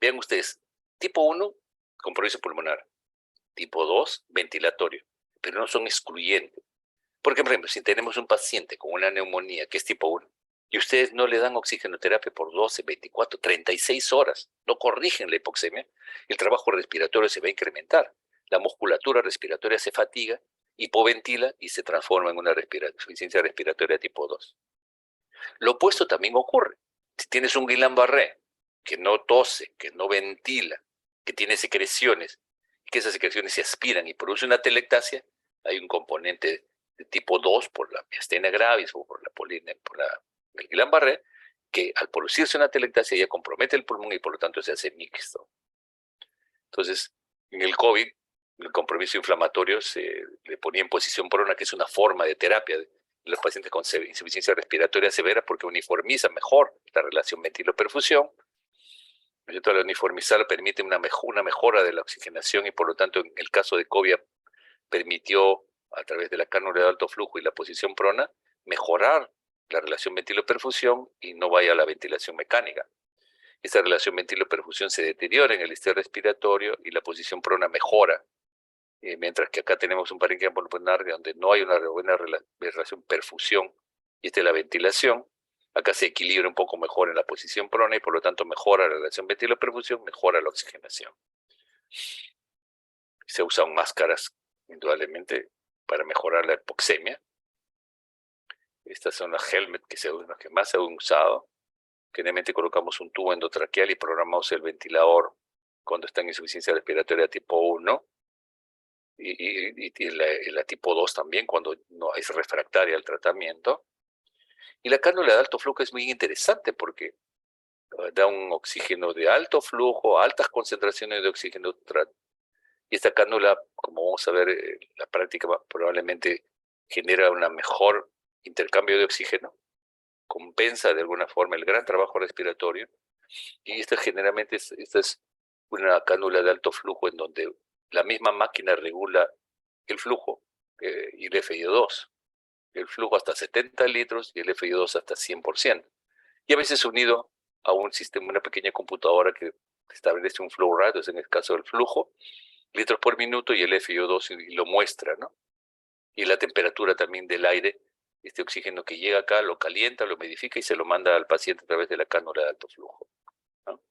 Vean ustedes, tipo 1, compromiso pulmonar. Tipo 2, ventilatorio. Pero no son excluyentes. Porque, por ejemplo, si tenemos un paciente con una neumonía que es tipo 1 y ustedes no le dan oxigenoterapia por 12, 24, 36 horas, no corrigen la hipoxemia, el trabajo respiratorio se va a incrementar. La musculatura respiratoria se fatiga, hipoventila y se transforma en una insuficiencia respiratoria tipo 2. Lo opuesto también ocurre. Si tienes un Guillain-Barré que no tose, que no ventila, que tiene secreciones, que esas secreciones se aspiran y produce una atelectasia, hay un componente de tipo 2 por la miastenia gravis o por el Guillain-Barré, que al producirse una atelectasia ya compromete el pulmón y por lo tanto se hace mixto. Entonces, en el COVID, el compromiso inflamatorio se le ponía en posición prona, que es una forma de terapia de los pacientes con insuficiencia respiratoria severa porque uniformiza mejor la relación ventilo-perfusión. Al uniformizar permite una mejora de la oxigenación y por lo tanto en el caso de COVID permitió a través de la cánula de alto flujo y la posición prona mejorar la relación ventilo-perfusión y no vaya a la ventilación mecánica. Esta relación ventilo-perfusión se deteriora en el distrés respiratorio y la posición prona mejora, mientras que acá tenemos un parénquima pulmonar donde no hay una buena relación perfusión y esta es la ventilación. Acá se equilibra un poco mejor en la posición prona y por lo tanto mejora la relación ventilo-perfusión, mejora la oxigenación. Se usan máscaras, indudablemente, para mejorar la hipoxemia. Estas son las helmet las que más se han usado. Generalmente colocamos un tubo endotraqueal y programamos el ventilador cuando está en insuficiencia respiratoria tipo 1 y la tipo 2 también cuando no es refractaria al tratamiento. Y la cánula de alto flujo es muy interesante porque da un oxígeno de alto flujo, altas concentraciones de oxígeno. Y esta cánula, como vamos a ver, la práctica probablemente genera un mejor intercambio de oxígeno, compensa de alguna forma el gran trabajo respiratorio. Y esta generalmente esta es una cánula de alto flujo en donde la misma máquina regula el flujo y el FiO2. El flujo hasta 70 litros y el FiO2 hasta 100%. Y a veces unido a un sistema, una pequeña computadora que establece un flow rate, en el caso del flujo, litros por minuto y el FiO2 y lo muestra, ¿no? Y la temperatura también del aire, este oxígeno que llega acá lo calienta, lo humidifica y se lo manda al paciente a través de la cánula de alto flujo, ¿no?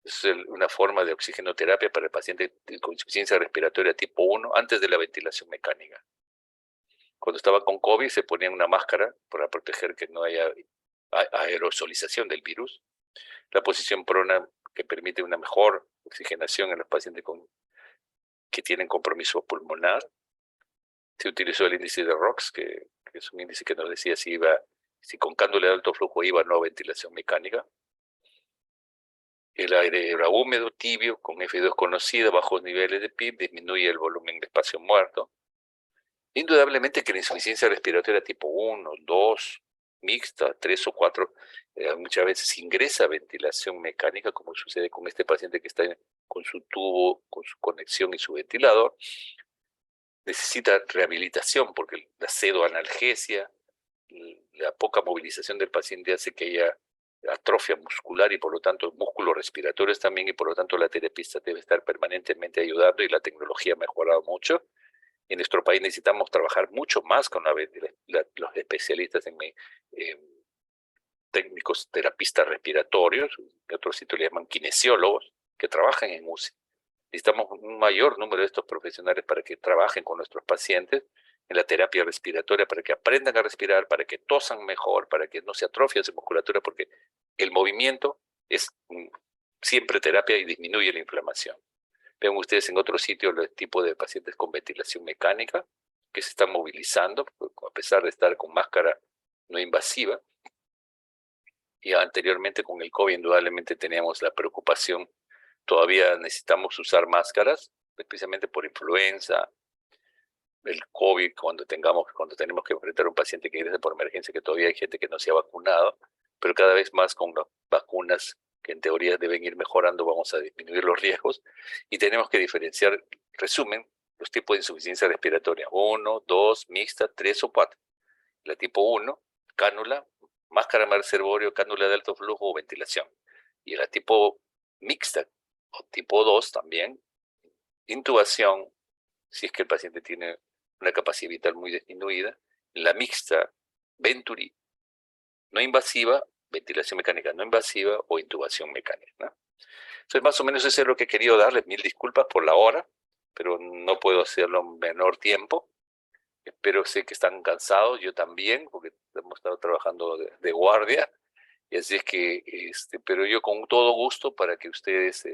Es una forma de oxigenoterapia para el paciente con insuficiencia respiratoria tipo 1 antes de la ventilación mecánica. Cuando estaba con COVID se ponían una máscara para proteger que no haya aerosolización del virus. La posición prona que permite una mejor oxigenación en los pacientes que tienen compromiso pulmonar. Se utilizó el índice de ROX, que es un índice que nos decía si con cánula de alto flujo iba o no a ventilación mecánica. El aire era húmedo, tibio, con F2 conocida, bajos niveles de PIB, disminuye el volumen de espacio muerto. Indudablemente que la insuficiencia respiratoria tipo 1, 2, mixta, 3 o 4, muchas veces ingresa a ventilación mecánica, como sucede con este paciente que está con su tubo, con su conexión y su ventilador. Necesita rehabilitación porque la pseudoanalgesia, la poca movilización del paciente hace que haya atrofia muscular y por lo tanto músculos respiratorios también y por lo tanto la terapista debe estar permanentemente ayudando y la tecnología ha mejorado mucho. En nuestro país necesitamos trabajar mucho más con los especialistas en técnicos terapistas respiratorios, que otros sitios le llaman kinesiólogos, que trabajan en UCI. Necesitamos un mayor número de estos profesionales para que trabajen con nuestros pacientes en la terapia respiratoria para que aprendan a respirar, para que tosan mejor, para que no se atrofie su musculatura, porque el movimiento es siempre terapia y disminuye la inflamación. Ven ustedes en otro sitio el tipo de pacientes con ventilación mecánica que se están movilizando, a pesar de estar con máscara no invasiva. Y anteriormente con el COVID indudablemente teníamos la preocupación, todavía necesitamos usar máscaras, especialmente por influenza, el COVID, cuando tenemos que enfrentar a un paciente que ingresa por emergencia, que todavía hay gente que no se ha vacunado, pero cada vez más con las vacunas que en teoría deben ir mejorando, vamos a disminuir los riesgos y tenemos que diferenciar, resumen, los tipos de insuficiencia respiratoria, 1, 2, mixta, 3 o 4. La tipo 1, cánula, máscara reservorio, cánula de alto flujo o ventilación. Y la tipo mixta o tipo 2 también, intubación, si es que el paciente tiene una capacidad vital muy disminuida. La mixta, Venturi, no invasiva, ventilación mecánica no invasiva o intubación mecánica, ¿no? Entonces, más o menos eso es lo que he querido darles. Mil disculpas por la hora, pero no puedo hacerlo en menor tiempo. Espero, sé que están cansados, yo también, porque hemos estado trabajando de guardia. Y así es que, pero yo con todo gusto para que ustedes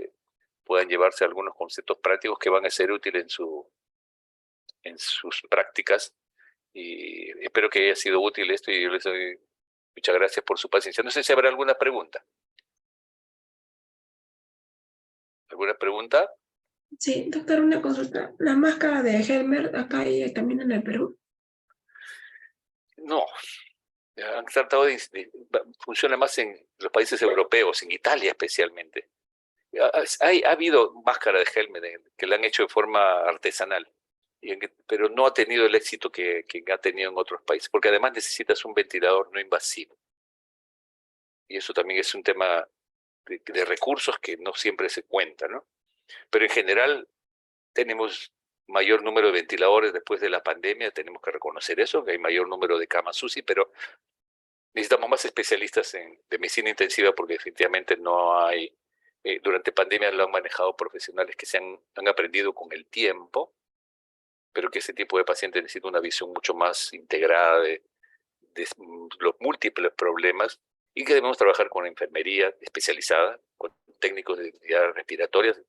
puedan llevarse algunos conceptos prácticos que van a ser útiles en sus prácticas. Y espero que haya sido útil esto y yo les doy muchas gracias por su paciencia. No sé si habrá alguna pregunta. ¿Alguna pregunta? Sí, doctor, una consulta. ¿La máscara de Helmer acá hay también en el Perú? No. Han tratado funciona más en los países europeos, en Italia especialmente. Ha habido máscara de Helmer que la han hecho de forma artesanal, pero no ha tenido el éxito que ha tenido en otros países, porque además necesitas un ventilador no invasivo. Y eso también es un tema de recursos que no siempre se cuenta, ¿no? Pero en general tenemos mayor número de ventiladores después de la pandemia, tenemos que reconocer eso, que hay mayor número de camas UCI, pero necesitamos más especialistas de medicina intensiva porque definitivamente no hay, durante pandemia lo han manejado profesionales que han aprendido con el tiempo, pero que ese tipo de pacientes necesita una visión mucho más integrada de los múltiples problemas y que debemos trabajar con enfermería especializada, con técnicos de actividades respiratorias,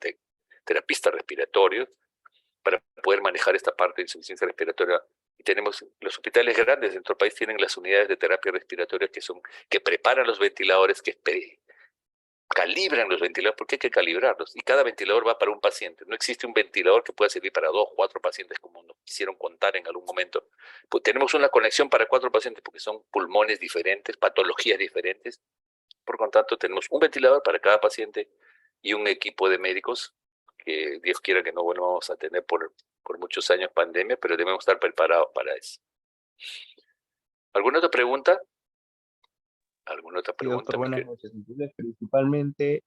terapistas respiratorios, para poder manejar esta parte de insuficiencia respiratoria. Y tenemos los hospitales grandes de nuestro país, tienen las unidades de terapia respiratoria que preparan los ventiladores, que calibran los ventiladores, porque hay que calibrarlos. Y cada ventilador va para un paciente. No existe un ventilador que pueda servir para 2 o 4 pacientes, como nos quisieron contar en algún momento. Pues tenemos una conexión para 4 pacientes, porque son pulmones diferentes, patologías diferentes. Por lo tanto, tenemos un ventilador para cada paciente y un equipo de médicos que Dios quiera que no volvamos a tener por muchos años pandemia, pero debemos estar preparados para eso. ¿Alguna otra pregunta? ¿Alguna otra Sí, pregunta? doctor, buenas noches. Entonces, principalmente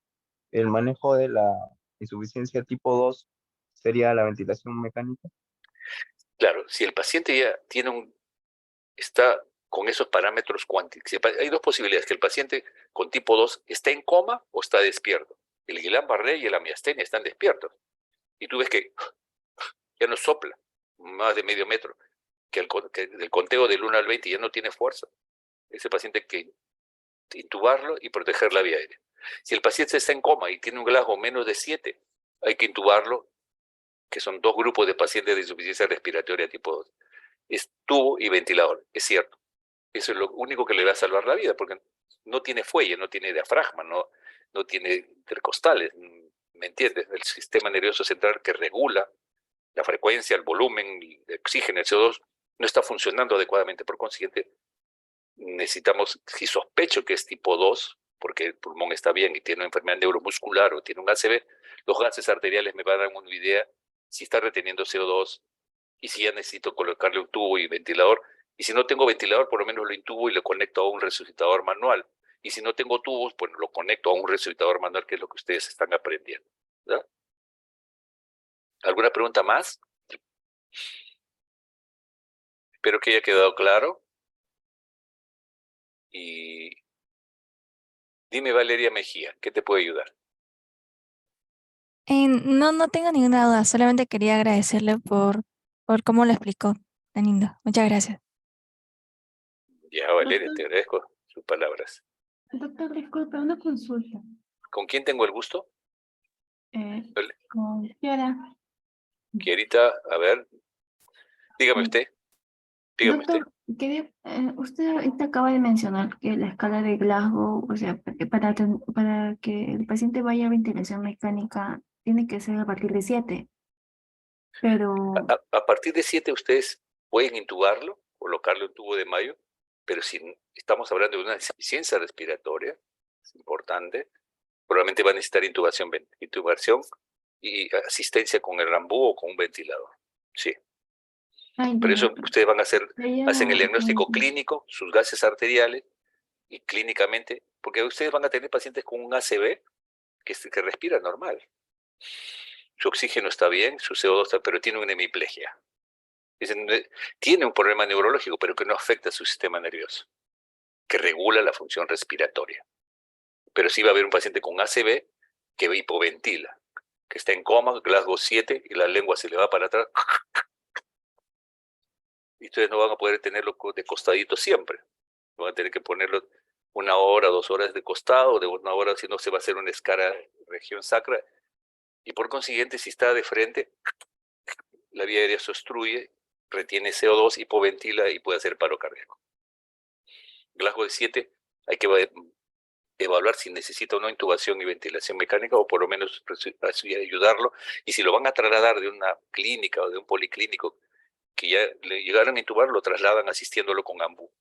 el manejo de la insuficiencia tipo 2 sería la ventilación mecánica. Claro, si el paciente ya está con esos parámetros cuánticos, hay dos posibilidades, que el paciente con tipo 2 esté en coma o está despierto. El Guillain-Barré y el amiastenia están despiertos. Y tú ves que ya no sopla más de medio metro, que el conteo del 1 al 20 ya no tiene fuerza. Ese paciente hay que intubarlo y proteger la vía aérea. Si el paciente está en coma y tiene un Glasgow menos de 7, hay que intubarlo, que son 2 grupos de pacientes de insuficiencia respiratoria tipo 2. Es tubo y ventilador, es cierto. Eso es lo único que le va a salvar la vida, porque no tiene fuelle, no tiene diafragma, no tiene intercostales, ¿me entiendes? El sistema nervioso central que regula la frecuencia, el volumen de oxígeno, el CO2, no está funcionando adecuadamente. Por consiguiente, necesitamos, si sospecho que es tipo 2, porque el pulmón está bien y tiene una enfermedad neuromuscular o tiene un ACV, los gases arteriales me van a dar una idea si está reteniendo CO2 y si ya necesito colocarle un tubo y ventilador. Y si no tengo ventilador, por lo menos lo intubo y lo conecto a un resucitador manual. Y si no tengo tubos, pues lo conecto a un resucitador manual, que es lo que ustedes están aprendiendo, ¿verdad? ¿Alguna pregunta más? Espero que haya quedado claro. Y dime, Valeria Mejía, ¿qué te puede ayudar? No tengo ninguna duda, solamente quería agradecerle por cómo lo explicó. tan lindo. Muchas gracias. Ya, Valeria, Doctor. te agradezco sus palabras. Doctor, disculpe, una consulta. ¿Con quién tengo el gusto? Vale. Con Kiara. Kierita, a ver, dígame Sí. usted. Dígame usted. Doctor, usted ahorita acaba de mencionar que la escala de Glasgow, o sea, para que el paciente vaya a ventilación mecánica, tiene que ser a partir de 7. Pero, A partir de 7 ustedes pueden intubarlo, colocarle un tubo de mayo, pero si estamos hablando de una insuficiencia respiratoria, es importante, probablemente va a necesitar intubación y asistencia con el rambú o con un ventilador. Sí. Por eso ustedes van a hacen el diagnóstico clínico, sus gases arteriales, y clínicamente, porque ustedes van a tener pacientes con un ACV que respira normal. Su oxígeno está bien, su CO2 está, pero tiene una hemiplegia. Tiene un problema neurológico, pero que no afecta a su sistema nervioso, que regula la función respiratoria. Pero sí va a haber un paciente con ACV que hipoventila, que está en coma, Glasgow 7, y la lengua se le va para atrás. Y ustedes no van a poder tenerlo de costadito siempre. Van a tener que ponerlo 1 hora, 2 horas de costado, de 1 hora, si no se va a hacer una escara región sacra. Y por consiguiente, si está de frente, la vía aérea se obstruye, retiene CO2, hipoventila y puede hacer paro cardíaco. Glasgow 7 hay que evaluar si necesita una intubación y ventilación mecánica o por lo menos ayudarlo. Y si lo van a trasladar de una clínica o de un policlínico que ya le llegaron a intubar, lo trasladan asistiéndolo con ambú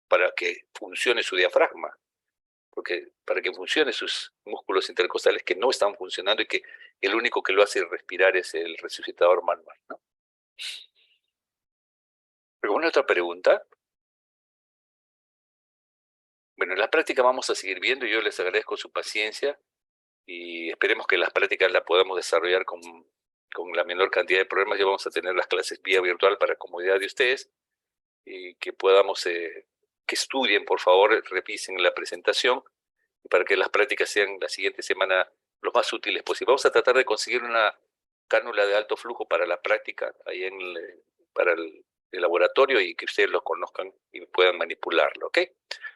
para que funcione su diafragma, porque para que funcione sus músculos intercostales que no están funcionando y que el único que lo hace respirar es el resucitador manual, ¿no? ¿Alguna otra pregunta? Bueno, en la práctica vamos a seguir viendo. Yo les agradezco su paciencia y esperemos que las prácticas las podamos desarrollar con la menor cantidad de problemas. Ya vamos a tener las clases vía virtual para comodidad de ustedes y que podamos, que estudien, por favor, revisen la presentación para que las prácticas sean la siguiente semana lo más útiles posible. Vamos a tratar de conseguir una cánula de alto flujo para la práctica ahí para el laboratorio y que ustedes lo conozcan y puedan manipularlo, ¿ok?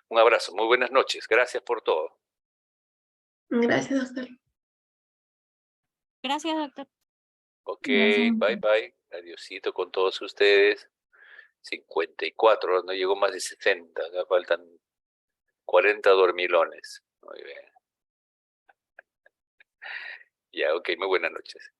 Un abrazo, muy buenas noches. Gracias por todo. Gracias, doctor. Gracias, doctor. Ok, Gracias. bye bye. Adiosito con todos ustedes. 54, no llegó más de 60, acá faltan 40 dormilones. Muy bien. Ya, ok, muy buenas noches.